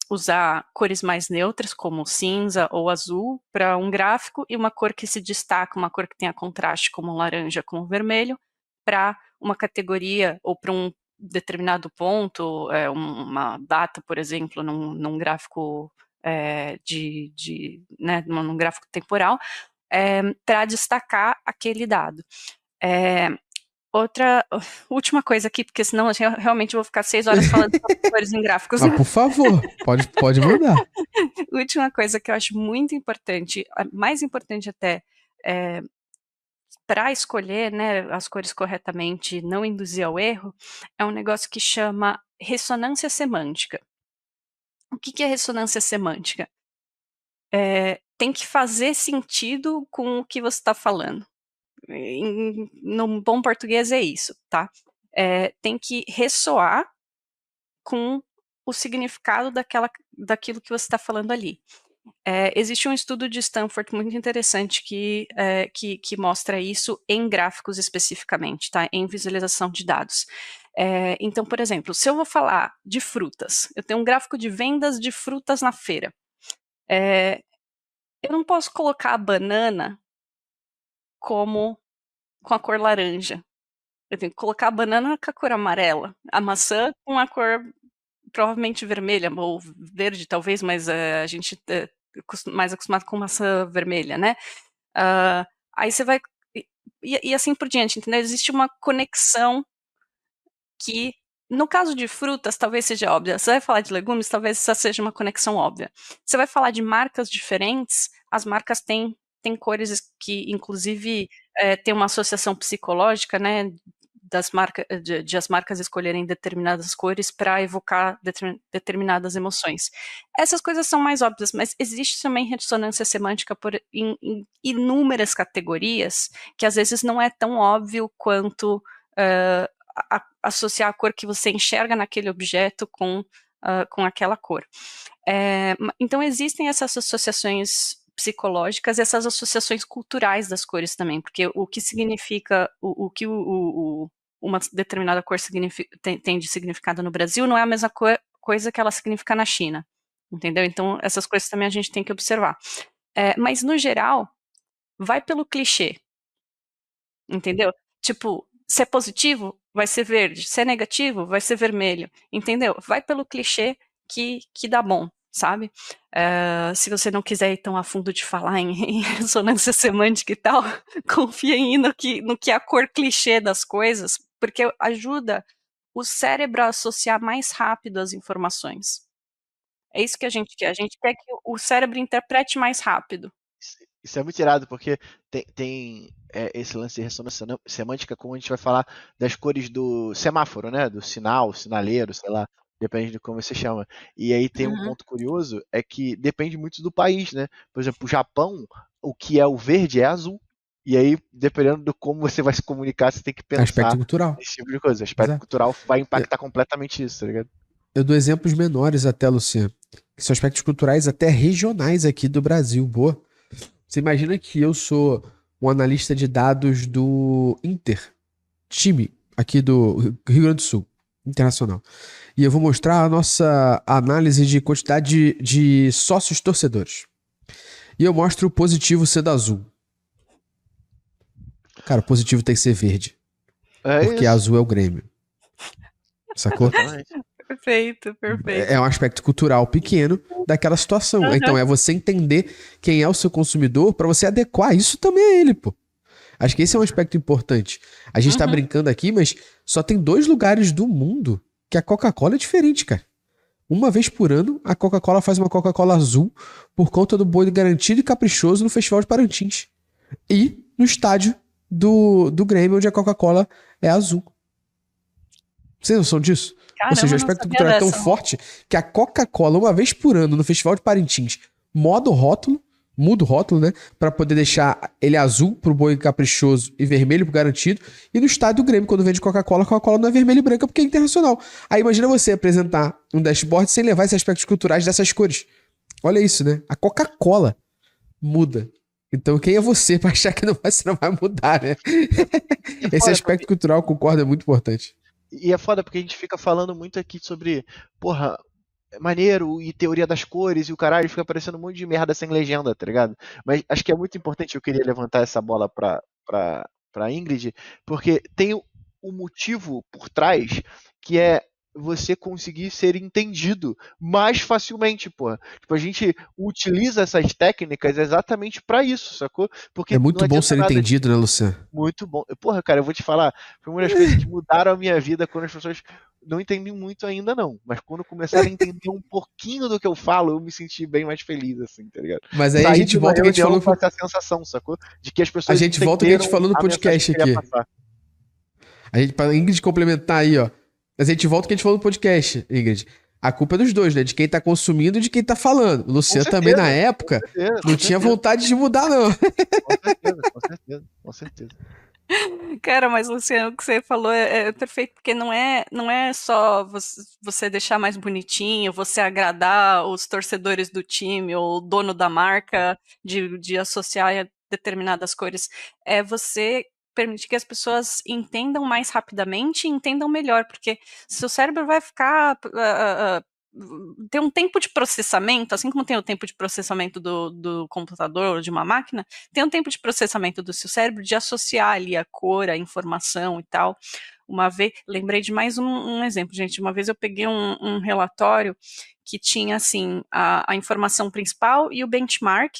usar cores mais neutras, como cinza ou azul, para um gráfico, e uma cor que se destaca, uma cor que tenha contraste, como laranja, como vermelho, para uma categoria ou para um determinado ponto, uma data, por exemplo, num gráfico né, num gráfico temporal, para destacar aquele dado. Última coisa aqui, porque senão eu realmente vou ficar 6 horas falando sobre cores em gráficos. Mas, por favor, pode mandar. Última coisa que eu acho muito importante, mais importante até, para escolher, né, as cores corretamente, não induzir ao erro, é um negócio que chama ressonância semântica. O que é ressonância semântica? Tem que fazer sentido com o que você está falando. Num bom português é isso, tá? Tem que ressoar com o significado daquilo que você está falando ali. Existe um estudo de Stanford muito interessante que mostra isso em gráficos especificamente, tá? Em visualização de dados. Então, por exemplo, se eu vou falar de frutas, eu tenho um gráfico de vendas de frutas na feira. Eu não posso colocar a banana com a cor laranja. Eu tenho que colocar a banana com a cor amarela, a maçã com a cor provavelmente vermelha, ou verde talvez, mas a gente é mais acostumado com maçã vermelha, né? Aí você vai... E assim por diante, entendeu? Existe uma conexão que, no caso de frutas, talvez seja óbvia. Você vai falar de legumes, talvez essa seja uma conexão óbvia. Você vai falar de marcas diferentes, as marcas têm cores que, inclusive, tem uma associação psicológica, né, de as marcas escolherem determinadas cores para evocar determinadas emoções. Essas coisas são mais óbvias, mas existe também ressonância semântica em inúmeras categorias, que às vezes não é tão óbvio quanto associar a cor que você enxerga naquele objeto com aquela cor. Então existem essas associações psicológicas e essas associações culturais das cores também, porque o que significa, o que uma determinada cor tem de significado no Brasil não é a mesma coisa que ela significa na China, entendeu? Então essas coisas também a gente tem que observar. Mas no geral, vai pelo clichê, entendeu? Tipo, se é positivo, vai ser verde, se é negativo, vai ser vermelho, entendeu? Vai pelo clichê que dá bom, sabe? Se você não quiser ir tão a fundo de falar em ressonância semântica e tal, confia em ir no que é a cor clichê das coisas, porque ajuda o cérebro a associar mais rápido as informações. É isso que a gente quer. A gente quer que o cérebro interprete mais rápido. Isso é muito irado, porque tem esse lance de ressonância semântica, como a gente vai falar das cores do semáforo, né? Do sinal, sinaleiro, sei lá, depende de como você chama. E aí tem um ponto curioso, é que depende muito do país, né? Por exemplo, o Japão, o que é o verde é azul. E aí, dependendo de como você vai se comunicar, você tem que pensar Aspecto cultural. nesse tipo de coisa. O aspecto Exato. cultural vai impactar completamente isso, tá ligado? Eu dou exemplos menores até, Luciano, que são aspectos culturais até regionais aqui do Brasil. Boa. Você imagina que eu sou um analista de dados do Inter, time aqui do Rio Grande do Sul, internacional. E eu vou mostrar a nossa análise de quantidade de sócios torcedores. E eu mostro o positivo sendo azul. Cara, o positivo tem que ser verde. Porque azul é o Grêmio. Sacou? Perfeito. É um aspecto cultural pequeno daquela situação. Então é você entender quem é o seu consumidor para você adequar isso também a ele, pô. Acho que esse é um aspecto importante. A gente tá brincando aqui, mas só tem 2 lugares do mundo que a Coca-Cola é diferente, cara. Uma vez por ano, a Coca-Cola faz uma Coca-Cola azul por conta do boi garantido e caprichoso no Festival de Parintins. E no estádio do Grêmio, onde a Coca-Cola é azul. Vocês não são disso? Caramba, ou seja, o aspecto cultural é tão forte que a Coca-Cola, uma vez por ano, no Festival de Parintins, muda o rótulo, né? Pra poder deixar ele azul pro boi caprichoso e vermelho pro garantido. E no estádio do Grêmio, quando vende Coca-Cola, a Coca-Cola não é vermelha e branca porque é internacional. Aí imagina você apresentar um dashboard sem levar esses aspectos culturais dessas cores. Olha isso, né? A Coca-Cola muda. Então quem é você pra achar que você não vai mudar, né? Esse aspecto cultural, concordo, é muito importante. E é foda porque a gente fica falando muito aqui sobre, porra, maneiro e teoria das cores e o caralho, fica aparecendo um monte de merda sem legenda, tá ligado? Mas acho que é muito importante, eu queria levantar essa bola pra Ingrid, porque tem o motivo por trás que é você conseguir ser entendido mais facilmente, porra. Tipo, a gente utiliza essas técnicas exatamente pra isso, sacou? Porque é muito bom ser entendido, né, Luciano? Muito bom. Porra, cara, eu vou te falar, foi uma das coisas que mudaram a minha vida quando as pessoas não entendem muito ainda, não. Mas quando começaram a entender um pouquinho do que eu falo, eu me senti bem mais feliz, assim, tá ligado? Mas aí a gente volta que a gente falou com essa sensação, sacou? De que as pessoas a gente volta que a gente falou no podcast aqui. A gente, pra Ingrid complementar aí, ó. Mas a gente volta que a gente falou no podcast, Ingrid. A culpa é dos dois, né? De quem tá consumindo e de quem tá falando. O Luciano também, na época, não tinha vontade de mudar, não. Com certeza. Cara, mas Luciano, o que você falou é perfeito, porque não é só você deixar mais bonitinho, você agradar os torcedores do time ou o dono da marca de associar determinadas cores. É você permitir que as pessoas entendam mais rapidamente e entendam melhor, porque seu cérebro vai ficar tem um tempo de processamento, assim como tem o tempo de processamento do computador ou de uma máquina, tem um tempo de processamento do seu cérebro de associar ali a cor, a informação e tal. Uma vez, lembrei de mais um exemplo, gente. Uma vez eu peguei um relatório que tinha assim a informação principal e o benchmark.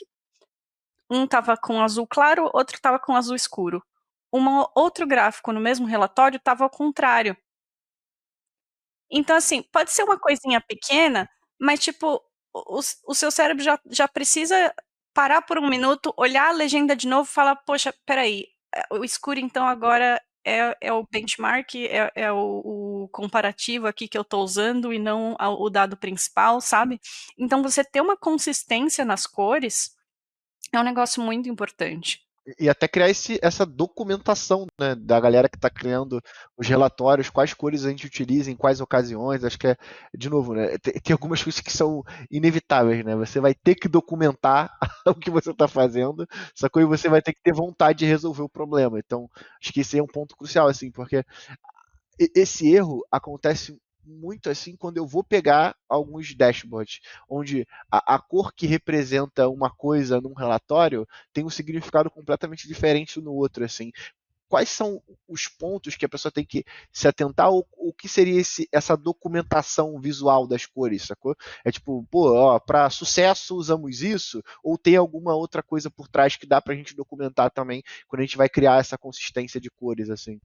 Um estava com azul claro, outro estava com azul escuro. Outro gráfico no mesmo relatório estava ao contrário. Então, assim, pode ser uma coisinha pequena, mas, tipo, o seu cérebro já precisa parar por um minuto, olhar a legenda de novo e falar: poxa, peraí, o escuro então agora é o benchmark, é o comparativo aqui que eu estou usando e não o dado principal, sabe? Então, você ter uma consistência nas cores é um negócio muito importante. E até criar essa documentação, né, da galera que está criando os relatórios, quais cores a gente utiliza, em quais ocasiões. Acho que de novo, né, tem algumas coisas que são inevitáveis, né? Você vai ter que documentar o que você está fazendo, sacou? E você vai ter que ter vontade de resolver o problema. Então, acho que esse é um ponto crucial, assim, porque esse erro acontece muito assim quando eu vou pegar alguns dashboards, onde a cor que representa uma coisa num relatório tem um significado completamente diferente no outro, assim. quais são os pontos que a pessoa tem que se atentar, ou o que seria essa documentação visual das cores, sacou? É tipo, para sucesso usamos isso, ou tem alguma outra coisa por trás que dá pra gente documentar também quando a gente vai criar essa consistência de cores, assim.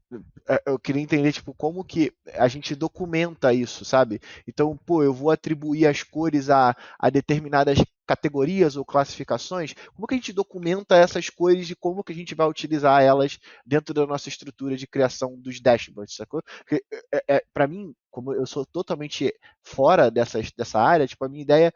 Eu queria entender, tipo, como que a gente documenta isso, sabe? Então, eu vou atribuir as cores a determinadas categorias ou classificações, como que a gente documenta essas cores e como que a gente vai utilizar elas dentro da nossa estrutura de criação dos dashboards, sacou? Porque, para mim, como eu sou totalmente fora dessa área, tipo, a minha ideia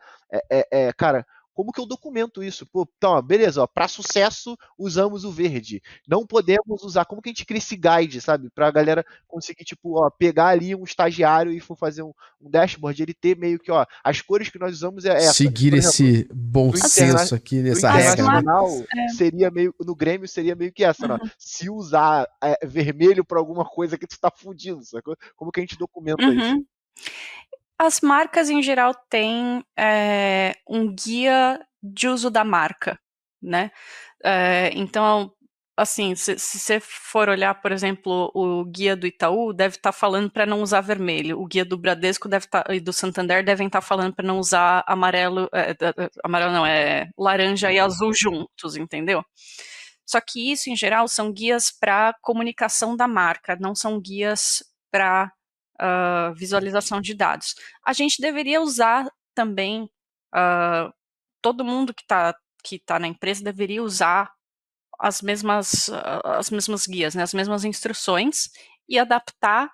cara, como que eu documento isso? Então, beleza, para sucesso usamos o verde. Não podemos usar, como que a gente cria esse guide, sabe? Pra galera conseguir, tipo, pegar ali um estagiário e for fazer um dashboard, ele ter meio que, as cores que nós usamos é essa. Seguir Por exemplo, esse bom senso aqui nessa no regra. internacional, seria meio, no Grêmio seria meio que essa, né? Se usar vermelho para alguma coisa que tu tá fudido, sacou? Como que a gente documenta isso? As marcas, em geral, têm um guia de uso da marca, né? Então, assim, se você for olhar, por exemplo, o guia do Itaú, deve estar falando para não usar vermelho. O guia do Bradesco e do Santander devem estar falando para não usar amarelo não, laranja e azul juntos, entendeu? Só que isso, em geral, são guias para comunicação da marca, não são guias para visualização de dados. A gente deveria usar também, todo mundo que tá na empresa deveria usar as mesmas guias, né, as mesmas instruções, e adaptar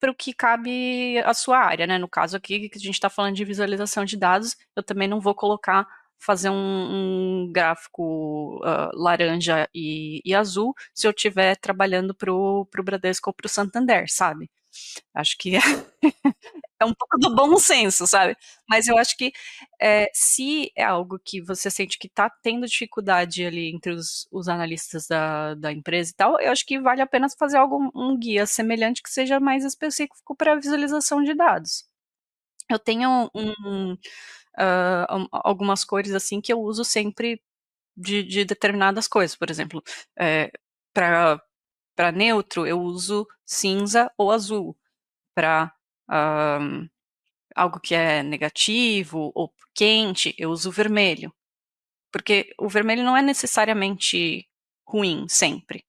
para o que cabe à sua área, né? No caso aqui, que a gente está falando de visualização de dados, eu também não vou fazer um gráfico laranja e azul se eu estiver trabalhando para o Bradesco ou para o Santander, sabe? Acho que é um pouco do bom senso, sabe? Mas eu acho que se é algo que você sente que está tendo dificuldade ali entre os analistas da empresa e tal, eu acho que vale a pena fazer um guia semelhante que seja mais específico para visualização de dados. Eu tenho algumas cores assim que eu uso sempre de determinadas coisas. Por exemplo, para neutro eu uso cinza ou azul. Para algo que é negativo ou quente, eu uso vermelho. Porque o vermelho não é necessariamente ruim sempre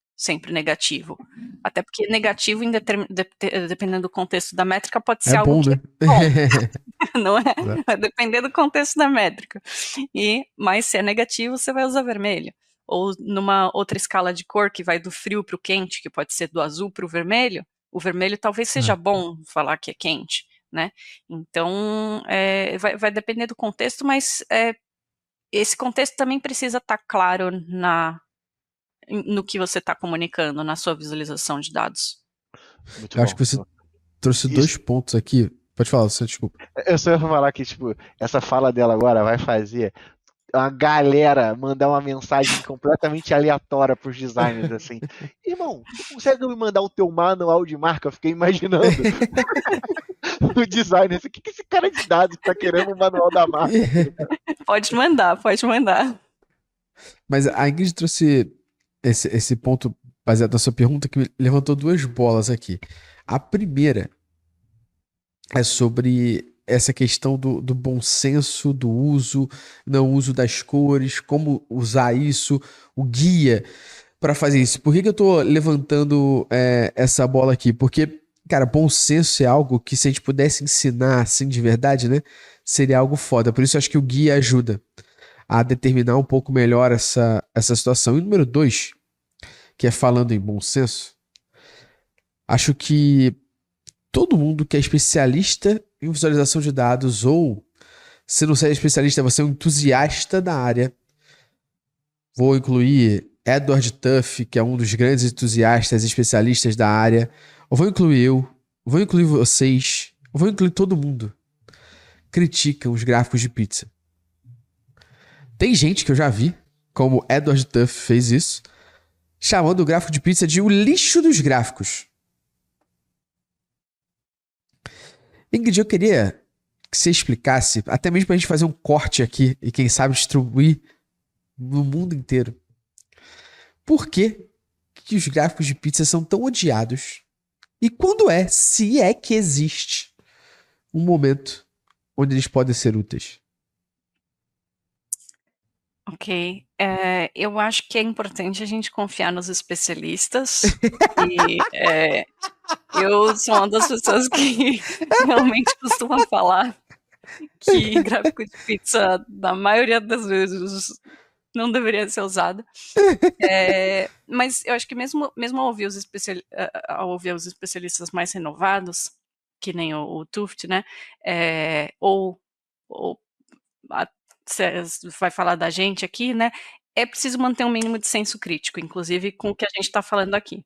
negativo. Até porque negativo, dependendo do contexto da métrica, pode ser algo bom, que né? é bom, não é? Vai depender do contexto da métrica. Mas se é negativo, você vai usar vermelho. Ou numa outra escala de cor, que vai do frio para o quente, que pode ser do azul para o vermelho talvez seja bom falar que é quente, né? Então, vai depender do contexto, mas esse contexto também precisa estar claro no que você está comunicando, na sua visualização de dados. Muito Eu bom. acho que você trouxe 2 pontos aqui. Pode falar, você, desculpa. Eu só ia falar que, tipo, essa fala dela agora vai fazer uma galera mandar uma mensagem completamente aleatória pros designers, assim. Irmão, tu consegue me mandar o teu manual de marca? Eu fiquei imaginando o designer, o que esse cara de dados tá querendo o manual da marca? Pode mandar. Mas a Ingrid trouxe esse ponto baseado na sua pergunta que me levantou 2 bolas aqui. A primeira é sobre essa questão do bom senso, do uso, não uso das cores, como usar isso, o guia para fazer isso. Por que eu tô levantando essa bola aqui? Porque, cara, bom senso é algo que se a gente pudesse ensinar assim de verdade, né, seria algo foda. Por isso eu acho que o guia ajuda a determinar um pouco melhor essa situação. E número 2, que é falando em bom senso, acho que todo mundo que é especialista em visualização de dados, ou se não ser especialista, você é um entusiasta da área, vou incluir Edward Tuff, que é um dos grandes entusiastas e especialistas da área, ou vou incluir eu, vou incluir vocês, ou vou incluir todo mundo, criticam os gráficos de pizza. Tem gente que eu já vi, como Edward Tuff fez isso, chamando o gráfico de pizza de o lixo dos gráficos. Ingrid, eu queria que você explicasse, até mesmo pra gente fazer um corte aqui e quem sabe distribuir no mundo inteiro. Por que que os gráficos de pizza são tão odiados? E quando se é que existe um momento onde eles podem ser úteis? Ok. Eu acho que é importante a gente confiar nos especialistas. E eu sou uma das pessoas que realmente costuma falar que gráfico de pizza, na maioria das vezes, não deveria ser usado. Mas eu acho que mesmo ao ouvir os especialistas mais renovados, que nem o Tuft, né? Ou você vai falar da gente aqui, né? É preciso manter um mínimo de senso crítico, inclusive com o que a gente está falando aqui.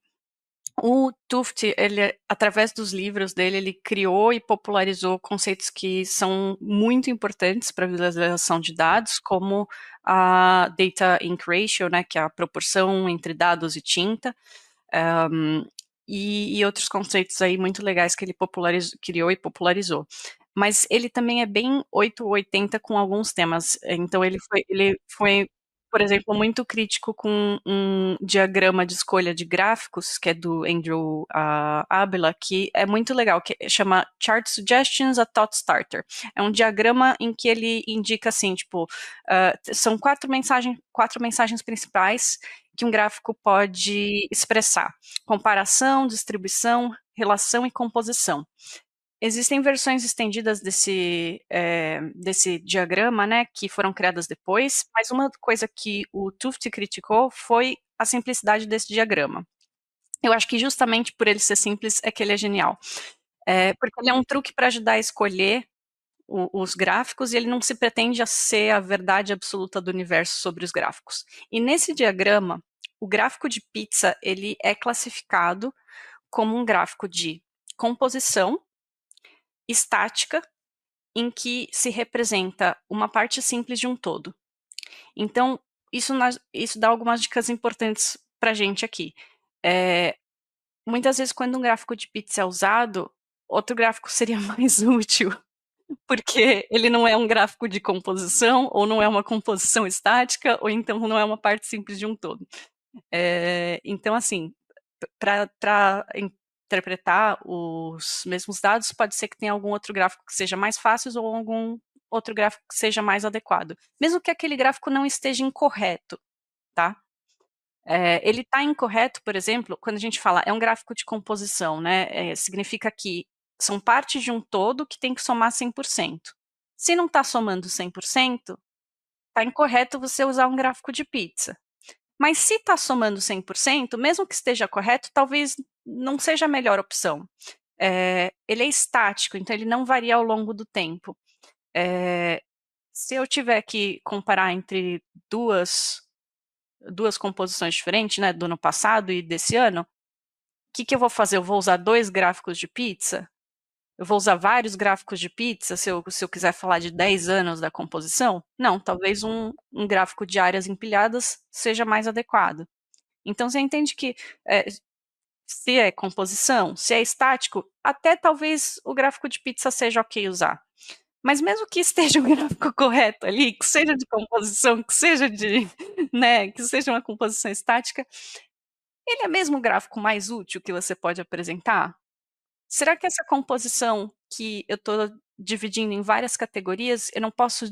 O Tuft, ele, através dos livros dele, ele criou e popularizou conceitos que são muito importantes para a visualização de dados, como a Data Ink Ratio, né, que é a proporção entre dados e tinta, e outros conceitos aí muito legais que ele criou e popularizou. Mas ele também é bem 880 com alguns temas. Então ele foi, por exemplo, muito crítico com um diagrama de escolha de gráficos, que é do Andrew Abela, que é muito legal, que chama Chart Suggestions, a Thought Starter. É um diagrama em que ele indica assim, tipo, são quatro mensagens principais que um gráfico pode expressar: comparação, distribuição, relação e composição. Existem versões estendidas desse diagrama, né, que foram criadas depois, mas uma coisa que o Tuft criticou foi a simplicidade desse diagrama. Eu acho que justamente por ele ser simples é que ele é genial. Porque ele é um truque para ajudar a escolher os gráficos, e ele não se pretende a ser a verdade absoluta do universo sobre os gráficos. E nesse diagrama, o gráfico de pizza, ele é classificado como um gráfico de composição estática, em que se representa uma parte simples de um todo. Então, isso dá algumas dicas importantes para a gente aqui. Muitas vezes, quando um gráfico de pizza é usado, outro gráfico seria mais útil, porque ele não é um gráfico de composição, ou não é uma composição estática, ou então não é uma parte simples de um todo. Então, assim, para interpretar os mesmos dados, pode ser que tenha algum outro gráfico que seja mais fácil ou algum outro gráfico que seja mais adequado. Mesmo que aquele gráfico não esteja incorreto, tá? Ele está incorreto, por exemplo, quando a gente fala é um gráfico de composição, né? Significa que são partes de um todo que tem que somar 100%. Se não está somando 100%, está incorreto você usar um gráfico de pizza. Mas se está somando 100%, mesmo que esteja correto, talvez não seja a melhor opção. Ele é estático, então ele não varia ao longo do tempo. Se eu tiver que comparar entre duas composições diferentes, né, do ano passado e desse ano, o que eu vou fazer? Eu vou usar 2 gráficos de pizza? Eu vou usar vários gráficos de pizza se eu quiser falar de 10 anos da composição? Não, talvez um gráfico de áreas empilhadas seja mais adequado. Então você entende que se é composição, se é estático, até talvez o gráfico de pizza seja ok usar. Mas mesmo que esteja o gráfico correto ali, que seja de composição, que seja né, que seja uma composição estática, ele é mesmo o gráfico mais útil que você pode apresentar? Será que essa composição que eu estou dividindo em várias categorias, eu não posso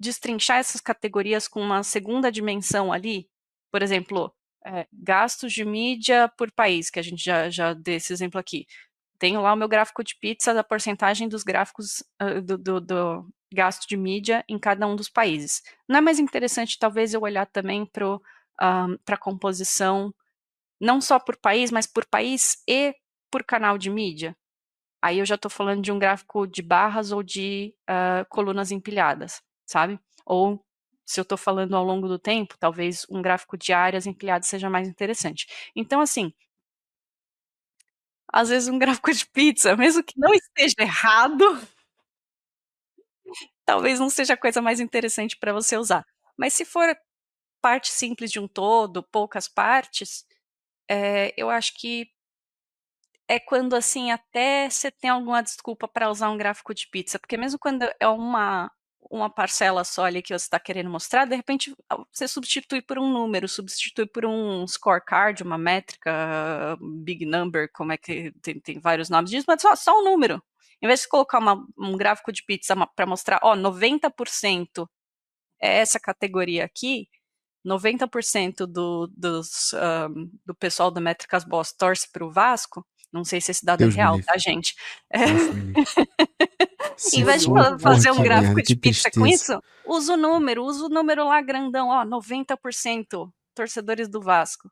destrinchar essas categorias com uma segunda dimensão ali? Por exemplo, gastos de mídia por país, que a gente já deu esse exemplo aqui. Tenho lá o meu gráfico de pizza da porcentagem dos gráficos do gasto de mídia em cada um dos países. Não é mais interessante, talvez, eu olhar também para a composição, não só por país, mas por país e por canal de mídia? Aí eu já estou falando de um gráfico de barras ou de colunas empilhadas, sabe? Ou, se eu estou falando ao longo do tempo, talvez um gráfico de áreas empilhadas seja mais interessante. Então, assim, às vezes um gráfico de pizza, mesmo que não esteja errado, talvez não seja a coisa mais interessante para você usar. Mas se for parte simples de um todo, poucas partes, eu acho que é quando, assim, até você tem alguma desculpa para usar um gráfico de pizza, porque mesmo quando é uma parcela só ali que você está querendo mostrar, de repente você substitui por um número, substitui por um scorecard, uma métrica, big number, como é que tem vários nomes disso, mas só um número. Em vez de colocar um gráfico de pizza para mostrar, 90% é essa categoria aqui, 90% do pessoal do Métricas Boss torce para o Vasco. Não sei se esse dado Deus é me real, livre. tá, gente? Deus me livre. Em vez de for, fazer um que gráfico merda, de que pizza com tristeza. isso, usa o número lá grandão, 90% torcedores do Vasco.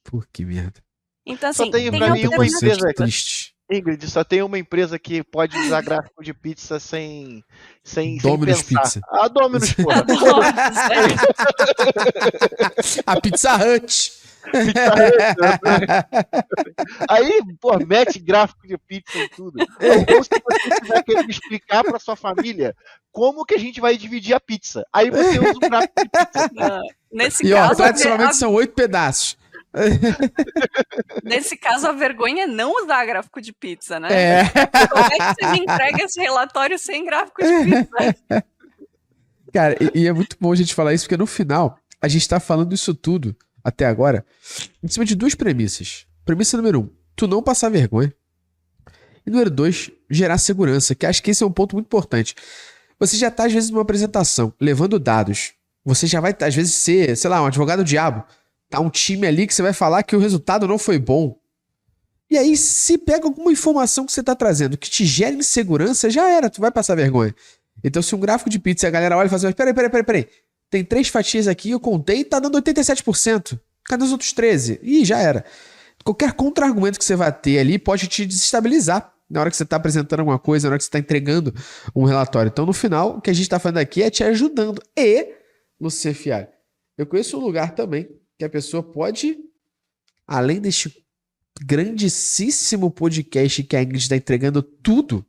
Pô, que merda. Então, Só assim, tem pra mim uma 90% empresa. triste. Ingrid, só tem uma empresa que pode usar gráfico de pizza sem Domino's pensar. Pizza. A Domino's, porra. A Pizza Hut. Pizza Hut, aí, pô, mete gráfico de pizza em tudo. Ou se você estiver querendo explicar pra sua família como que a gente vai dividir a pizza. Aí você usa um gráfico de pizza. Nesse E caso, tradicionalmente são 8 pedaços. Nesse caso, a vergonha é não usar gráfico de pizza, né? É. Como é que você me entrega esse relatório sem gráfico de pizza? Cara, e é muito bom a gente falar isso, porque no final, a gente tá falando isso tudo, até agora, em cima de duas premissas. Premissa número 1, tu não passar vergonha. E número 2, gerar segurança, que acho que esse é um ponto muito importante. Você já tá, às vezes, numa apresentação, levando dados. Você já vai, às vezes, ser, sei lá, um advogado diabo. Tá um time ali que você vai falar que o resultado não foi bom. E aí, se pega alguma informação que você tá trazendo que te gera insegurança, já era, tu vai passar vergonha. Então, se um gráfico de pizza, a galera olha e fala assim, peraí. Tem 3 fatias aqui, eu contei e tá dando 87%. Cadê os outros 13%? Ih, já era. Qualquer contra-argumento que você vai ter ali pode te desestabilizar na hora que você tá apresentando alguma coisa, na hora que você tá entregando um relatório. Então, no final, o que a gente tá fazendo aqui é te ajudando. E, Luciano Fialho, eu conheço um lugar também que a pessoa pode, além deste grandíssimo podcast que a Ingrid está entregando tudo,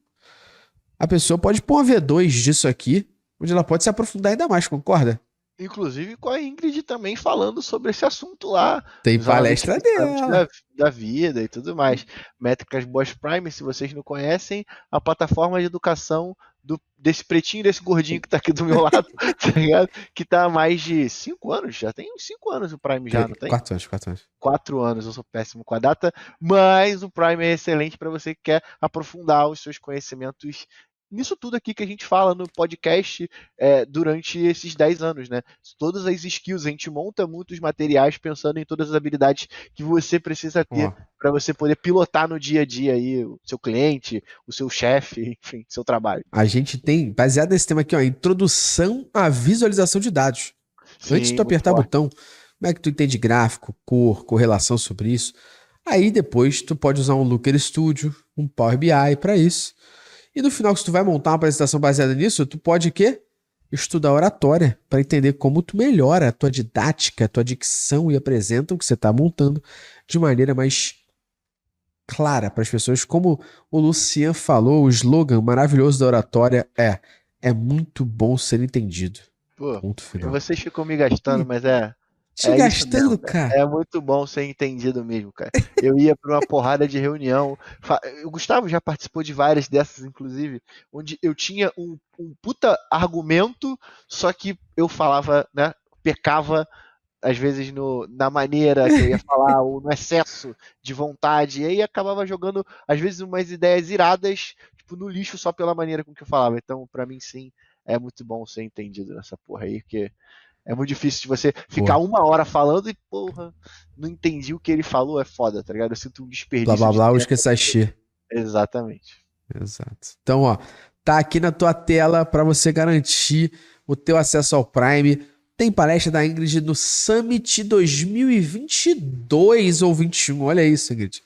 a pessoa pode pôr uma V2 disso aqui, onde ela pode se aprofundar ainda mais, concorda? Inclusive com a Ingrid também falando sobre esse assunto lá. Tem palestra dela. Da vida e tudo mais. Métricas Boss Prime, se vocês não conhecem, a plataforma de educação desse pretinho, desse gordinho que tá aqui do meu lado, tá ligado? Que tá há mais de 5 anos, já tem uns 5 anos o Prime já, não tem? 4 anos. 4 anos, eu sou péssimo com a data, mas o Prime é excelente para você que quer aprofundar os seus conhecimentos nisso tudo aqui que a gente fala no podcast durante esses 10 anos, né? Todas as skills, a gente monta muitos materiais pensando em todas as habilidades que você precisa ter para você poder pilotar no dia a dia aí o seu cliente, o seu chefe, enfim, seu trabalho. A gente tem, baseado nesse tema aqui, introdução à visualização de dados. Sim, antes de tu apertar o botão, como é que tu entende gráfico, cor, correlação sobre isso? Aí depois tu pode usar um Looker Studio, um Power BI para isso. E no final, se tu vai montar uma apresentação baseada nisso, tu pode o quê? Estudar oratória para entender como tu melhora a tua didática, a tua dicção e apresenta o que você está montando de maneira mais clara para as pessoas. Como o Luciano falou, o slogan maravilhoso da oratória é muito bom ser entendido. Pô, ponto final. Vocês ficam me gastando, mas te gastando, mesmo, cara. É muito bom ser entendido mesmo, cara. Eu ia para uma porrada de reunião. O Gustavo já participou de várias dessas, inclusive, onde eu tinha um puta argumento, só que eu falava, né? Pecava, às vezes, na maneira que eu ia falar, ou no excesso de vontade. E aí acabava jogando, às vezes, umas ideias iradas, tipo, no lixo só pela maneira com que eu falava. Então, para mim, sim, é muito bom ser entendido nessa porra aí, porque é muito difícil de você ficar 1 hora falando e, porra, não entendi o que ele falou, é foda, tá ligado? Eu sinto um desperdício. Blá, blá, blá, esqueci achei. Exatamente. Exato. Então, ó, tá aqui na tua tela para você garantir o teu acesso ao Prime. Tem palestra da Ingrid no Summit 2022 ou 21. Olha isso, Ingrid.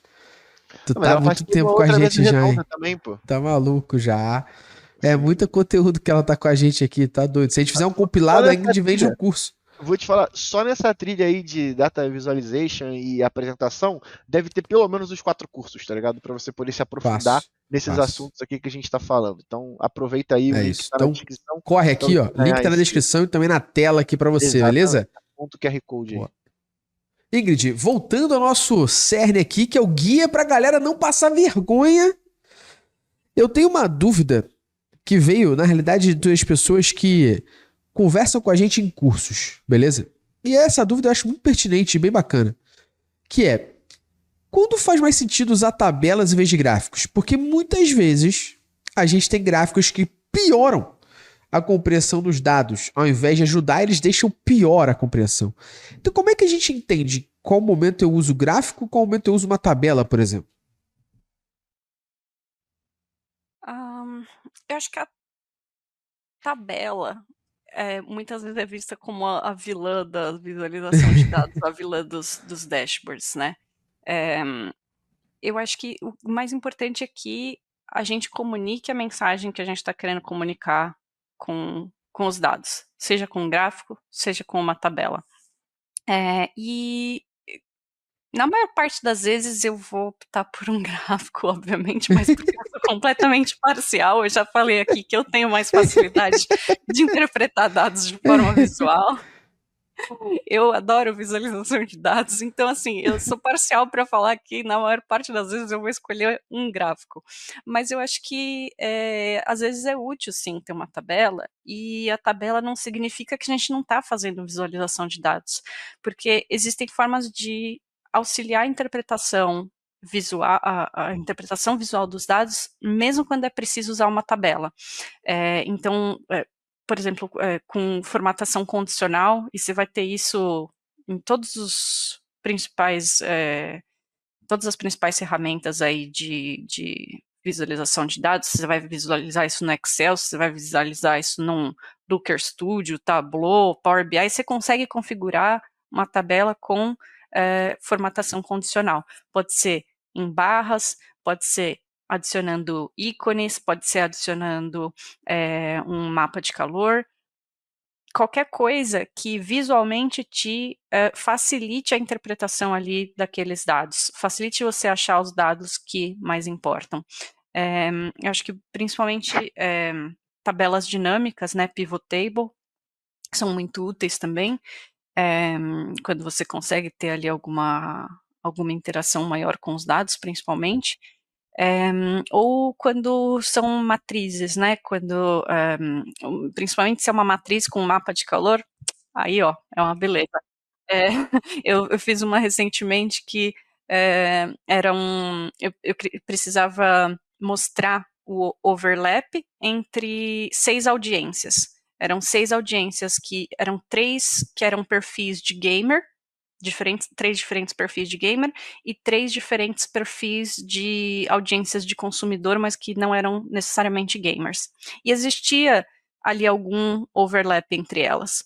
Tu tá há muito tempo com a gente já, hein? Também, pô. Tá maluco já. É muito conteúdo que ela tá com a gente aqui, tá doido. Se a gente fizer um compilado, a Ingrid vende um curso. Vou te falar, só nessa trilha aí de Data Visualization e apresentação, deve ter pelo menos os 4 cursos, tá ligado? Pra você poder se aprofundar nesses assuntos aqui que a gente tá falando. Então, aproveita aí, o link isso. Tá na descrição. Corre aqui, ó. Link tá na descrição e também na tela aqui pra você, beleza? Ponto QR Code aí. Ingrid, voltando ao nosso cerne aqui, que é o guia pra galera não passar vergonha. Eu tenho uma dúvida que veio, na realidade, das pessoas que conversam com a gente em cursos, beleza? E essa dúvida eu acho muito pertinente e bem bacana, que é, quando faz mais sentido usar tabelas em vez de gráficos? Porque muitas vezes a gente tem gráficos que pioram a compreensão dos dados. Ao invés de ajudar, eles deixam pior a compreensão. Então, como é que a gente entende qual momento eu uso gráfico, qual momento eu uso uma tabela, por exemplo? Eu acho que a tabela muitas vezes é vista como a vilã da visualização de dados, a vilã dos dashboards, né? Eu acho que o mais importante é que a gente comunique a mensagem que a gente está querendo comunicar com os dados, seja com um gráfico, seja com uma tabela. E na maior parte das vezes eu vou optar por um gráfico, obviamente, mas porque eu sou completamente parcial. Eu já falei aqui que eu tenho mais facilidade de interpretar dados de forma visual. Eu adoro visualização de dados, então assim, eu sou parcial para falar que na maior parte das vezes eu vou escolher um gráfico. Mas eu acho que às vezes é útil sim ter uma tabela, e a tabela não significa que a gente não está fazendo visualização de dados, porque existem formas de auxiliar a interpretação visual, a interpretação visual dos dados, mesmo quando é preciso usar uma tabela. Então, por exemplo, com formatação condicional, e você vai ter isso em todos os principais, todas as principais ferramentas aí de visualização de dados. Você vai visualizar isso no Excel, você vai visualizar isso num Looker Studio, Tableau, Power BI, você consegue configurar uma tabela com formatação condicional. Pode ser em barras, pode ser adicionando ícones, pode ser adicionando um mapa de calor, qualquer coisa que visualmente te facilite a interpretação ali daqueles dados, facilite você achar os dados que mais importam. Eu acho que principalmente tabelas dinâmicas, né, pivot table, são muito úteis também, quando você consegue ter ali alguma interação maior com os dados, principalmente. Ou quando são matrizes, né? Quando, principalmente se é uma matriz com um mapa de calor, aí ó, é uma beleza. Eu fiz uma recentemente que eu precisava mostrar o overlap entre 6 audiências. Eram 6 audiências que eram 3 que eram perfis de gamer, 3 diferentes perfis de gamer e 3 diferentes perfis de audiências de consumidor, mas que não eram necessariamente gamers. E existia ali algum overlap entre elas.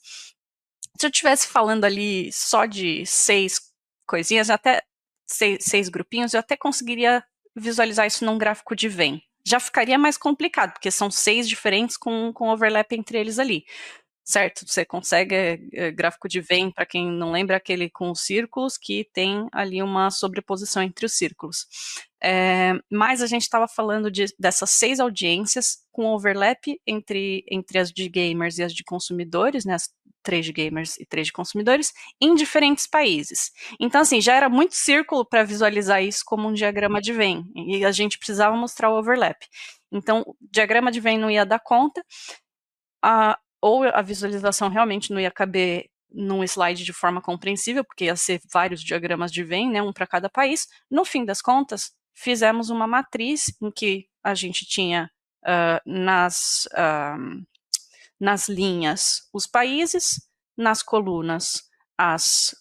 Se eu estivesse falando ali só de 6 coisinhas, até 6 grupinhos, eu até conseguiria visualizar isso num gráfico de Venn. Já ficaria mais complicado, porque são 6 diferentes com overlap entre eles ali. Certo, você consegue gráfico de Venn, para quem não lembra, aquele com os círculos, que tem ali uma sobreposição entre os círculos. Mas a gente estava falando dessas 6 audiências com overlap entre as de gamers e as de consumidores, né, as 3 de gamers e 3 de consumidores, em diferentes países. Então, assim, já era muito círculo para visualizar isso como um diagrama de Venn, e a gente precisava mostrar o overlap. Então, o diagrama de Venn não ia dar conta, ou a visualização realmente não ia caber num slide de forma compreensível, porque ia ser vários diagramas de Venn, né, um para cada país. No fim das contas, fizemos uma matriz em que a gente tinha nas linhas os países, nas colunas as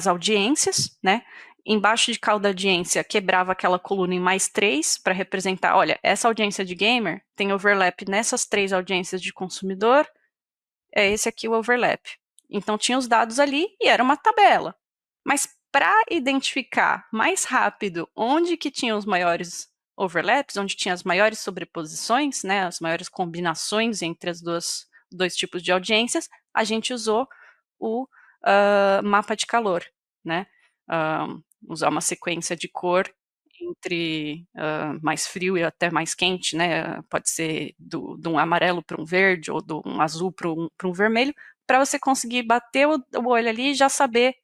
audiências, né? Embaixo de cada audiência quebrava aquela coluna em mais 3 para representar, olha, essa audiência de gamer tem overlap nessas 3 audiências de consumidor, é esse aqui o overlap. Então tinha os dados ali e era uma tabela. Mas para identificar mais rápido onde que tinha os maiores overlaps, onde tinha as maiores sobreposições, né, as maiores combinações entre os dois tipos de audiências, a gente usou o mapa de calor, né? Usar uma sequência de cor entre mais frio e até mais quente, né? Pode ser de um amarelo para um verde ou de um azul para um vermelho, para você conseguir bater o olho ali e já saber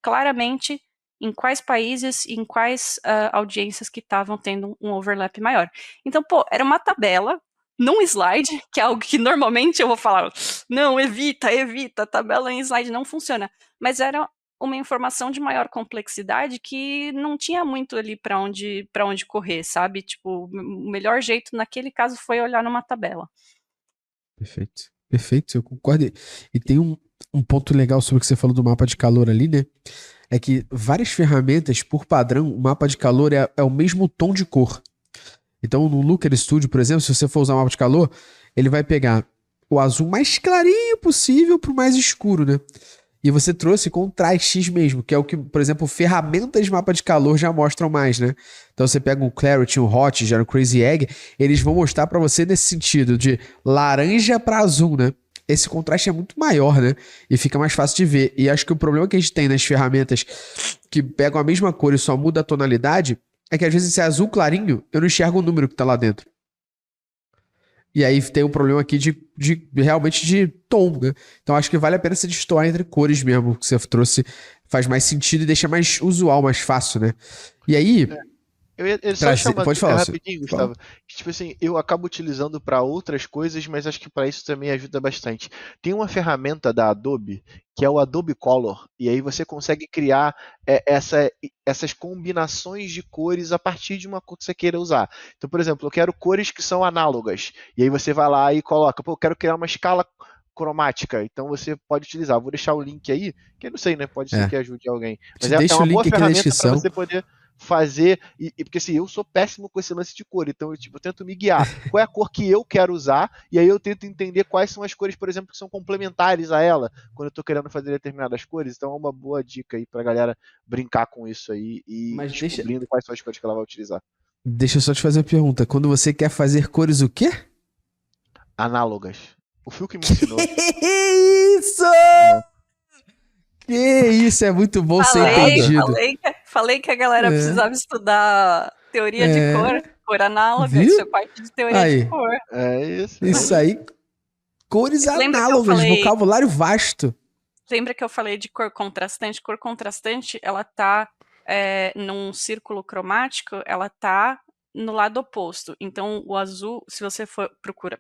claramente em quais países e em quais audiências que estavam tendo um overlap maior. Então, era uma tabela num slide, que é algo que normalmente eu vou falar, não, evita, tabela em slide não funciona. Mas era uma informação de maior complexidade que não tinha muito ali para onde correr, sabe? Tipo, o melhor jeito naquele caso foi olhar numa tabela. Perfeito, eu concordo. E tem um ponto legal sobre o que você falou do mapa de calor ali, né? É que várias ferramentas, por padrão, o mapa de calor é o mesmo tom de cor. Então, no Looker Studio, por exemplo, se você for usar um mapa de calor, ele vai pegar o azul mais clarinho possível pro mais escuro, né? E você trouxe contrastes mesmo, que é o que, por exemplo, ferramentas de mapa de calor já mostram mais, né? Então você pega um Clarity, um Hot, já no Crazy Egg, eles vão mostrar pra você nesse sentido, de laranja pra azul, né? Esse contraste é muito maior, né? E fica mais fácil de ver. E acho que o problema que a gente tem nas ferramentas que pegam a mesma cor e só muda a tonalidade é que às vezes esse azul clarinho, eu não enxergo o número que tá lá dentro. E aí tem um problema aqui de realmente de tom, né? Então acho que vale a pena você destoar entre cores mesmo, que você trouxe, faz mais sentido e deixa mais usual, mais fácil, né? E aí... Eu só chamar pode falar, rapidinho, Gustavo. Que, tipo assim, eu acabo utilizando para outras coisas, mas acho que para isso também ajuda bastante. Tem uma ferramenta da Adobe, que é o Adobe Color, e aí você consegue criar essas combinações de cores a partir de uma cor que você queira usar. Então, por exemplo, eu quero cores que são análogas, e aí você vai lá e coloca, eu quero criar uma escala cromática, então você pode utilizar. Vou deixar o link aí, que eu não sei, né? Pode ser que ajude alguém. Mas é uma boa ferramenta para você poder fazer, porque assim, eu sou péssimo com esse lance de cor, então eu tento me guiar. Qual é a cor que eu quero usar, e aí eu tento entender quais são as cores, por exemplo, que são complementares a ela, quando eu tô querendo fazer determinadas cores. Então é uma boa dica aí pra galera brincar com isso aí e descobrindo quais são as cores que ela vai utilizar. Deixa eu só te fazer uma pergunta. Quando você quer fazer cores o quê? Análogas. O Phil que me ensinou. Que isso! Que isso, é muito bom ser entendido. Falei que a galera precisava estudar teoria de cor análoga, isso é parte de teoria de cor. É isso. Isso aí, cores análogas, vocabulário vasto. Lembra que eu falei de cor contrastante? Cor contrastante, ela tá num círculo cromático, ela tá no lado oposto. Então, o azul, se você for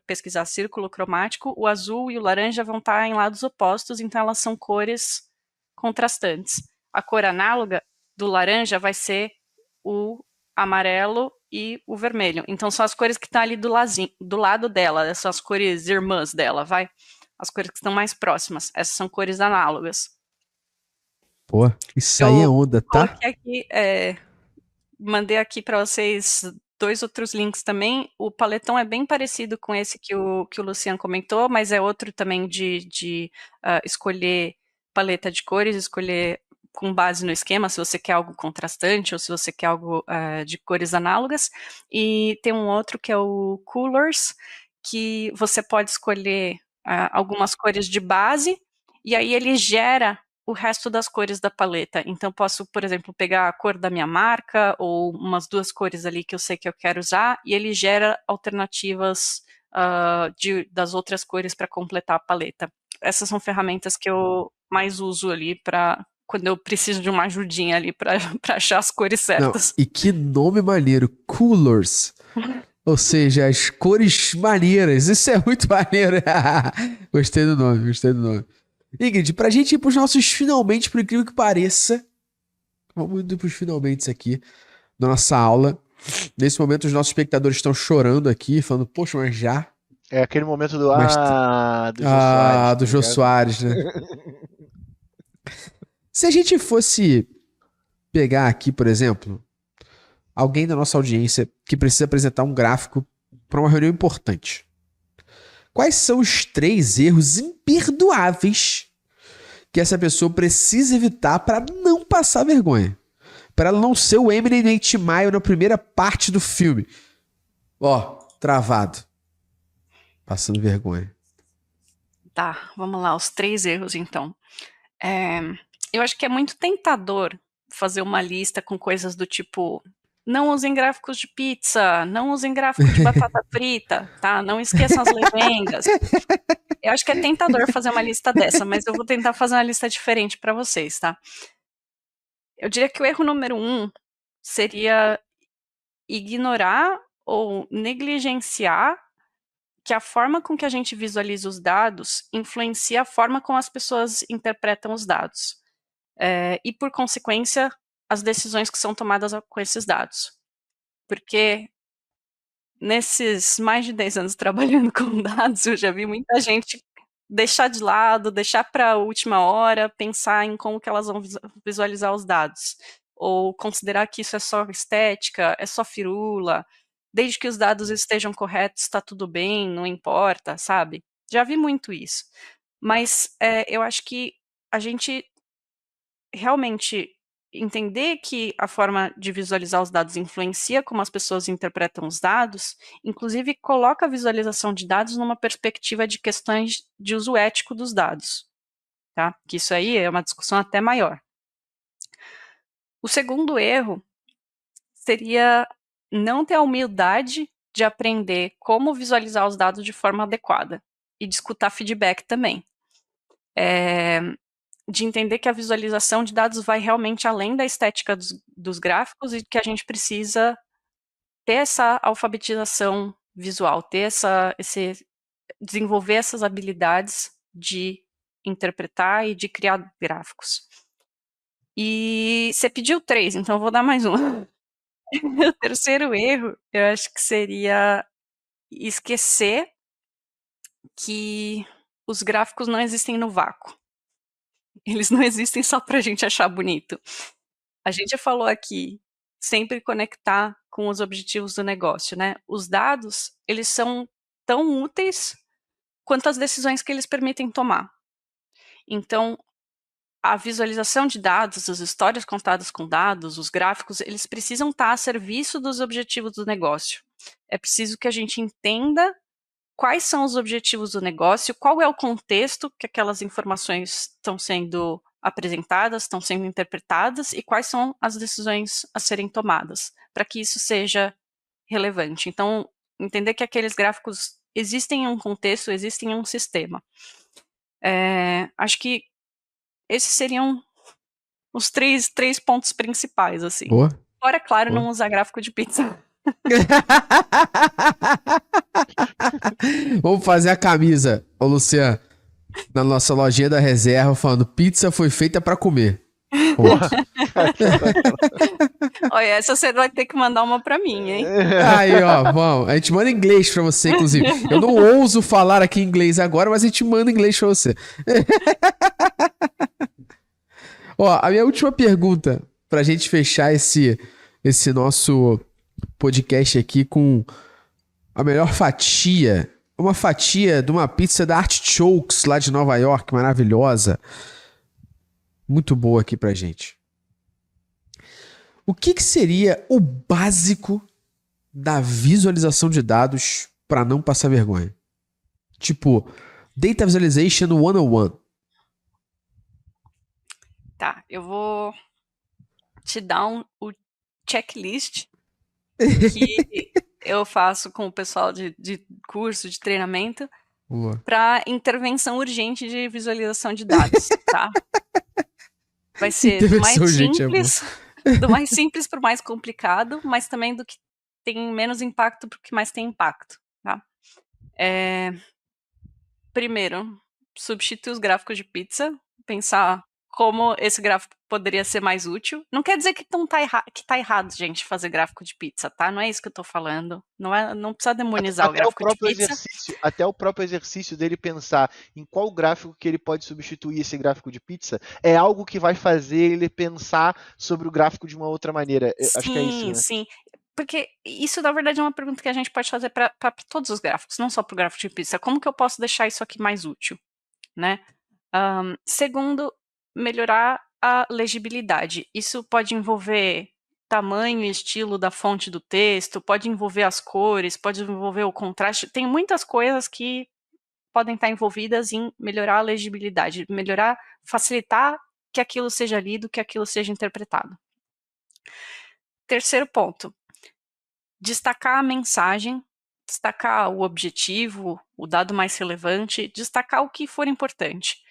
pesquisar círculo cromático, o azul e o laranja vão estar em lados opostos, então elas são cores contrastantes. A cor análoga do laranja vai ser o amarelo e o vermelho. Então são as cores que estão ali do lado dela, são as cores irmãs dela, vai? As cores que estão mais próximas. Essas são cores análogas. Pô, isso aí é onda, tá? Mandei aqui para vocês 2 outros links também. O paletão é bem parecido com esse que o Luciano comentou, mas é outro também de escolher paleta de cores, escolher com base no esquema, se você quer algo contrastante ou se você quer algo de cores análogas. E tem um outro que é o Colors, que você pode escolher algumas cores de base, e aí ele gera o resto das cores da paleta. Então posso, por exemplo, pegar a cor da minha marca ou umas 2 cores ali que eu sei que eu quero usar, e ele gera alternativas das outras cores para completar a paleta. Essas são ferramentas que eu mais uso ali para quando eu preciso de uma ajudinha ali para achar as cores certas. Não, e que nome maneiro, Colors. Ou seja, as cores maneiras. Isso é muito maneiro. Gostei do nome. Ingrid, pra gente ir pros nossos finalmente, por incrível que pareça, vamos indo pros finalmente aqui, da nossa aula. Nesse momento, os nossos espectadores estão chorando aqui, falando, poxa, mas já... É aquele momento do Jô Soares. Do Jô Soares, né? Se a gente fosse pegar aqui, por exemplo, alguém da nossa audiência que precisa apresentar um gráfico para uma reunião importante, quais são os 3 erros imperdoáveis que essa pessoa precisa evitar para não passar vergonha? Para ela não ser o Eminem no 8 Mile na primeira parte do filme. Travado. Passando vergonha. Tá, vamos lá, os 3 erros então. Eu acho que é muito tentador fazer uma lista com coisas do tipo: não usem gráficos de pizza, não usem gráficos de batata frita, tá? Não esqueçam as legendas. Eu acho que é tentador fazer uma lista dessa, mas eu vou tentar fazer uma lista diferente para vocês, tá? Eu diria que o erro número 1 seria ignorar ou negligenciar que a forma com que a gente visualiza os dados influencia a forma como as pessoas interpretam os dados. E, por consequência, as decisões que são tomadas com esses dados. Porque nesses mais de 10 anos trabalhando com dados, eu já vi muita gente deixar de lado, deixar para a última hora, pensar em como que elas vão visualizar os dados. Ou considerar que isso é só estética, é só firula, desde que os dados estejam corretos, está tudo bem, não importa, sabe? Já vi muito isso. Mas eu acho que a gente realmente entender que a forma de visualizar os dados influencia como as pessoas interpretam os dados, inclusive coloca a visualização de dados numa perspectiva de questões de uso ético dos dados, tá? Que isso aí é uma discussão até maior. O segundo erro seria não ter a humildade de aprender como visualizar os dados de forma adequada e de escutar feedback também. De entender que a visualização de dados vai realmente além da estética dos gráficos e que a gente precisa ter essa alfabetização visual, desenvolver essas habilidades de interpretar e de criar gráficos. E você pediu 3, então eu vou dar mais um. O terceiro erro, eu acho que seria esquecer que os gráficos não existem no vácuo. Eles não existem só para a gente achar bonito. A gente falou aqui, sempre conectar com os objetivos do negócio, né? Os dados, eles são tão úteis quanto as decisões que eles permitem tomar. Então, a visualização de dados, as histórias contadas com dados, os gráficos, eles precisam estar a serviço dos objetivos do negócio. É preciso que a gente entenda quais são os objetivos do negócio, qual é o contexto que aquelas informações estão sendo apresentadas, estão sendo interpretadas e quais são as decisões a serem tomadas, para que isso seja relevante. Então, entender que aqueles gráficos existem em um contexto, existem em um sistema. Acho que esses seriam os três pontos principais, assim. Boa. Fora, claro, Boa. não usar gráfico de pizza. Vamos fazer a camisa, ô Luciano, na nossa lojinha da reserva, falando: pizza foi feita pra comer. Ponto. Olha, essa você vai ter que mandar uma pra mim, hein? Aí, ó, vamos. A gente manda em inglês pra você, inclusive. Eu não ouso falar aqui em inglês agora, mas a gente manda em inglês pra você. Ó, a minha última pergunta pra gente fechar esse nosso podcast aqui com a melhor fatia. Uma fatia de uma pizza da Artichokes lá de Nova York, maravilhosa. Muito boa aqui pra gente. O que seria o básico da visualização de dados para não passar vergonha? Tipo, Data Visualization 101. Tá, eu vou te dar o checklist que eu faço com o pessoal de curso, de treinamento, para intervenção urgente de visualização de dados, tá? Vai ser do mais simples para o mais complicado, mas também do que tem menos impacto para o que mais tem impacto, tá? Primeiro, substituir os gráficos de pizza, pensar como esse gráfico poderia ser mais útil. Não quer dizer que tá errado, gente, fazer gráfico de pizza, tá? Não é isso que eu tô falando. Não precisa demonizar o gráfico de pizza. Até o próprio exercício dele pensar em qual gráfico que ele pode substituir esse gráfico de pizza é algo que vai fazer ele pensar sobre o gráfico de uma outra maneira. Acho que é isso, né? Sim. Porque isso, na verdade, é uma pergunta que a gente pode fazer para todos os gráficos, não só para o gráfico de pizza. Como que eu posso deixar isso aqui mais útil, né? Segundo, melhorar a legibilidade. Isso pode envolver tamanho e estilo da fonte do texto, pode envolver as cores, pode envolver o contraste. Tem muitas coisas que podem estar envolvidas em melhorar a legibilidade, facilitar que aquilo seja lido, que aquilo seja interpretado. Terceiro ponto, destacar a mensagem, destacar o objetivo, o dado mais relevante, destacar o que for importante.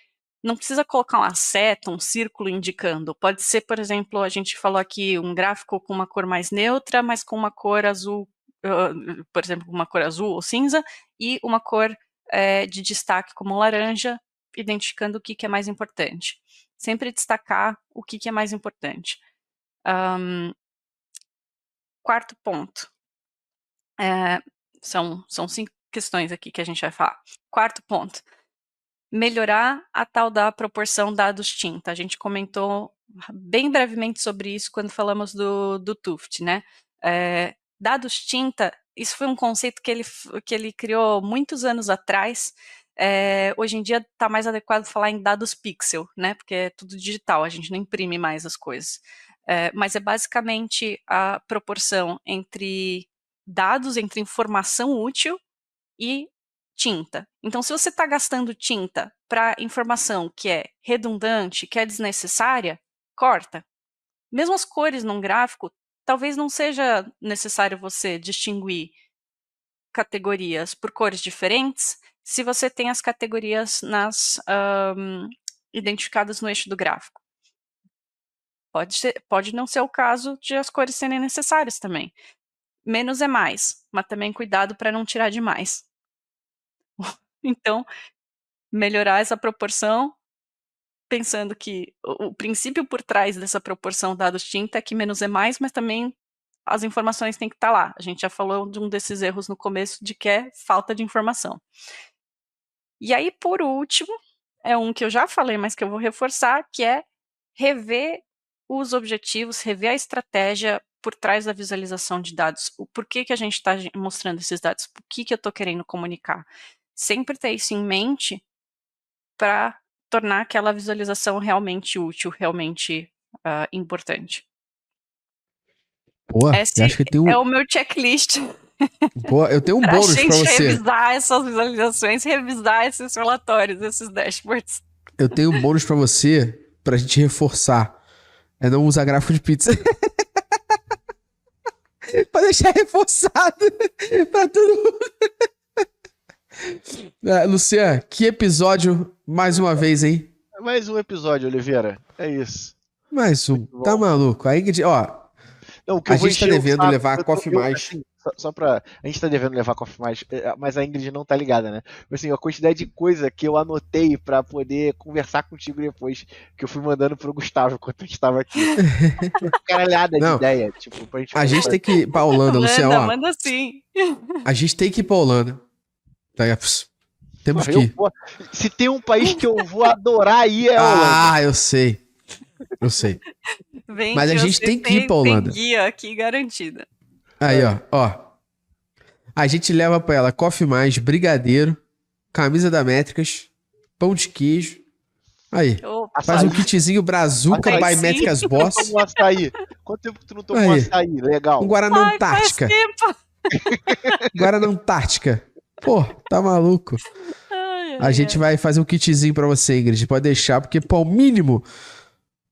não precisa colocar uma seta, um círculo indicando. Pode ser, por exemplo, a gente falou aqui um gráfico com uma cor mais neutra, mas com uma cor azul, por exemplo, uma cor azul ou cinza, e uma cor de destaque como laranja, identificando o que é mais importante. Sempre destacar o que é mais importante. Quarto ponto. São 5 questões aqui que a gente vai falar. Quarto ponto. Melhorar a tal da proporção dados-tinta. A gente comentou bem brevemente sobre isso quando falamos do Tuft, né? Dados-tinta, isso foi um conceito que ele criou muitos anos atrás. Hoje em dia está mais adequado falar em dados pixel, né? Porque é tudo digital, a gente não imprime mais as coisas. Mas é basicamente a proporção entre dados, entre informação útil e tinta. Então, se você está gastando tinta para informação que é redundante, que é desnecessária, corta. Mesmo as cores num gráfico, talvez não seja necessário você distinguir categorias por cores diferentes se você tem as categorias identificadas no eixo do gráfico. Pode não ser o caso de as cores serem necessárias também. Menos é mais, mas também cuidado para não tirar demais. Então, melhorar essa proporção, pensando que o princípio por trás dessa proporção dados-tinta é que menos é mais, mas também as informações têm que estar lá. A gente já falou de um desses erros no começo, de que é falta de informação. E aí, por último, é um que eu já falei, mas que eu vou reforçar, que é rever os objetivos, rever a estratégia por trás da visualização de dados. O porquê que a gente está mostrando esses dados? O que eu estou querendo comunicar? Sempre ter isso em mente para tornar aquela visualização realmente útil, realmente importante. Pô, Esse eu acho que tem é o meu checklist. Pô, eu tenho um bônus pra você. Revisar essas visualizações, revisar esses relatórios, esses dashboards. Eu tenho um bônus pra você, pra gente reforçar. É não usar gráfico de pizza. Pra deixar reforçado pra todo mundo. Luciano, que episódio mais uma vez, hein? Mais um episódio, Oliveira. É isso. Mais um. Tá maluco? Aí, ó. Não, o que a eu vou gente tá encher o devendo saco, levar a Coffee Mais. Assim, só pra. A gente tá devendo levar a Coffee Mais, mas a Ingrid não tá ligada, né? Assim, a quantidade de coisa que eu anotei pra poder conversar contigo depois, que eu fui mandando pro Gustavo enquanto a gente tava aqui. Caralhada de ideia. Tipo, pra gente a gente tem que ir pra Holanda, Luciano. Ó, manda sim. A gente tem que ir pra Holanda. Temos que ir. Se tem um país que eu vou adorar ir, é a Holanda. Ah, eu sei. Eu sei. Vem, mas a gente tem que ir pra Holanda. Tem guia aqui garantida. Aí, ó. A gente leva pra ela Coffee Mais, brigadeiro, camisa da Métricas, pão de queijo. Aí. Faz um kitzinho Brazuca by Métricas Boss. Quanto tempo que tu não tomou açaí? Legal. Um Guaraná Antártica. Guaraná Antártica. Pô, tá maluco. A gente vai fazer um kitzinho pra você, Ingrid. Pode deixar, porque, pô, o mínimo...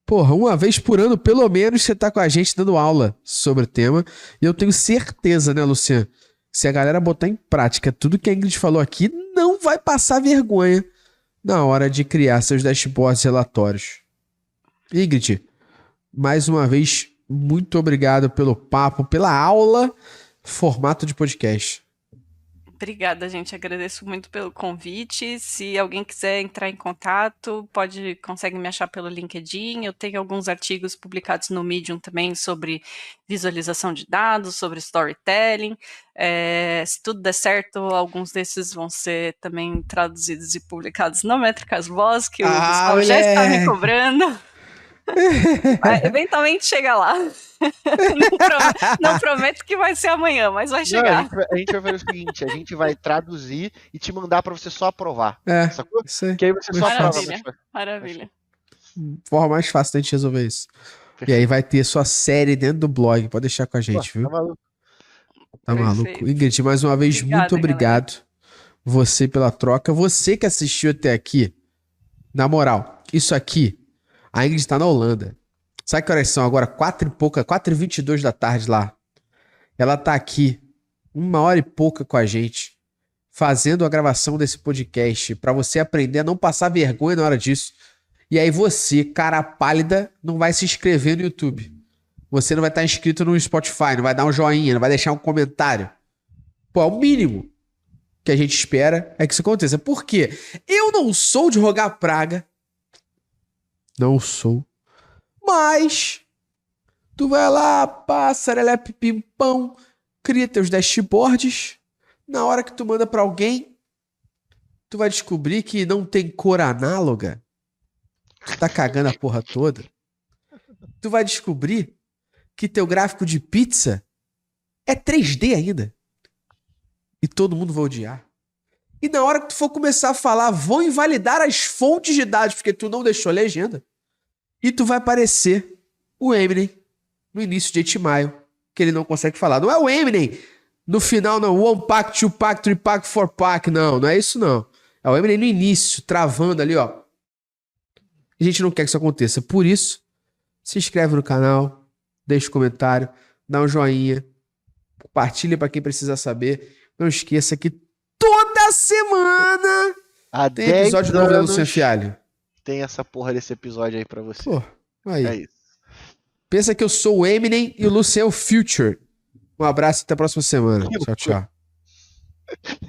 Porra, uma vez por ano, pelo menos, você tá com a gente dando aula sobre o tema. E eu tenho certeza, né, Luciano? Se a galera botar em prática tudo que a Ingrid falou aqui, não vai passar vergonha na hora de criar seus dashboards e relatórios. Ingrid, mais uma vez, muito obrigado pelo papo, pela aula, formato de podcast. Obrigada, gente. Agradeço muito pelo convite. Se alguém quiser entrar em contato, consegue me achar pelo LinkedIn. Eu tenho alguns artigos publicados no Medium também sobre visualização de dados, sobre storytelling. Se tudo der certo, alguns desses vão ser também traduzidos e publicados no Métricas Boss, que o Gustavo já está me cobrando. Eventualmente chega lá. Não prometo que vai ser amanhã, mas vai chegar. A gente vai fazer o seguinte: a gente vai traduzir e te mandar pra você só aprovar. Sacou? Isso aí. Que aí você só aprova. Maravilha. Forma mais fácil da gente resolver isso. E aí vai ter sua série dentro do blog. Pode deixar com a gente, viu? Tá maluco. Tá maluco. Ingrid, mais uma vez, muito obrigado. Galera. Você pela troca. Você que assistiu até aqui, na moral, isso aqui, a Ingrid tá na Holanda. Sabe que horas são agora? 4h22 da tarde lá. Ela tá aqui 1h e pouca com a gente, fazendo a gravação desse podcast pra você aprender a não passar vergonha na hora disso. E aí você, cara pálida, não vai se inscrever no YouTube. Você não vai estar inscrito no Spotify, não vai dar um joinha, não vai deixar um comentário. Pô, é o mínimo que a gente espera é que isso aconteça. Por quê? Eu não sou de rogar praga. Não sou. Mas tu vai lá, passa, serelepe, pimpão, cria teus dashboards. Na hora que tu manda pra alguém, tu vai descobrir que não tem cor análoga. Tu tá cagando a porra toda. Tu vai descobrir que teu gráfico de pizza é 3D ainda. E todo mundo vai odiar. E na hora que tu for começar a falar, vão invalidar as fontes de dados, porque tu não deixou legenda. E tu vai parecer o Eminem no início de 8 de maio, que ele não consegue falar. Não é o Eminem no final, não. One pack, two pack, three pack, four pack. Não, não é isso, não. É o Eminem no início, travando ali, ó. A gente não quer que isso aconteça. Por isso, se inscreve no canal, deixa um comentário, dá um joinha, compartilha pra quem precisa saber. Não esqueça que toda semana tem episódio novo da Luciano Fialho. Tem essa porra desse episódio aí pra você. Pô, aí. É isso. Pensa que eu sou o Eminem e o Luciano Future. Um abraço e até a próxima semana. Tchau, tchau.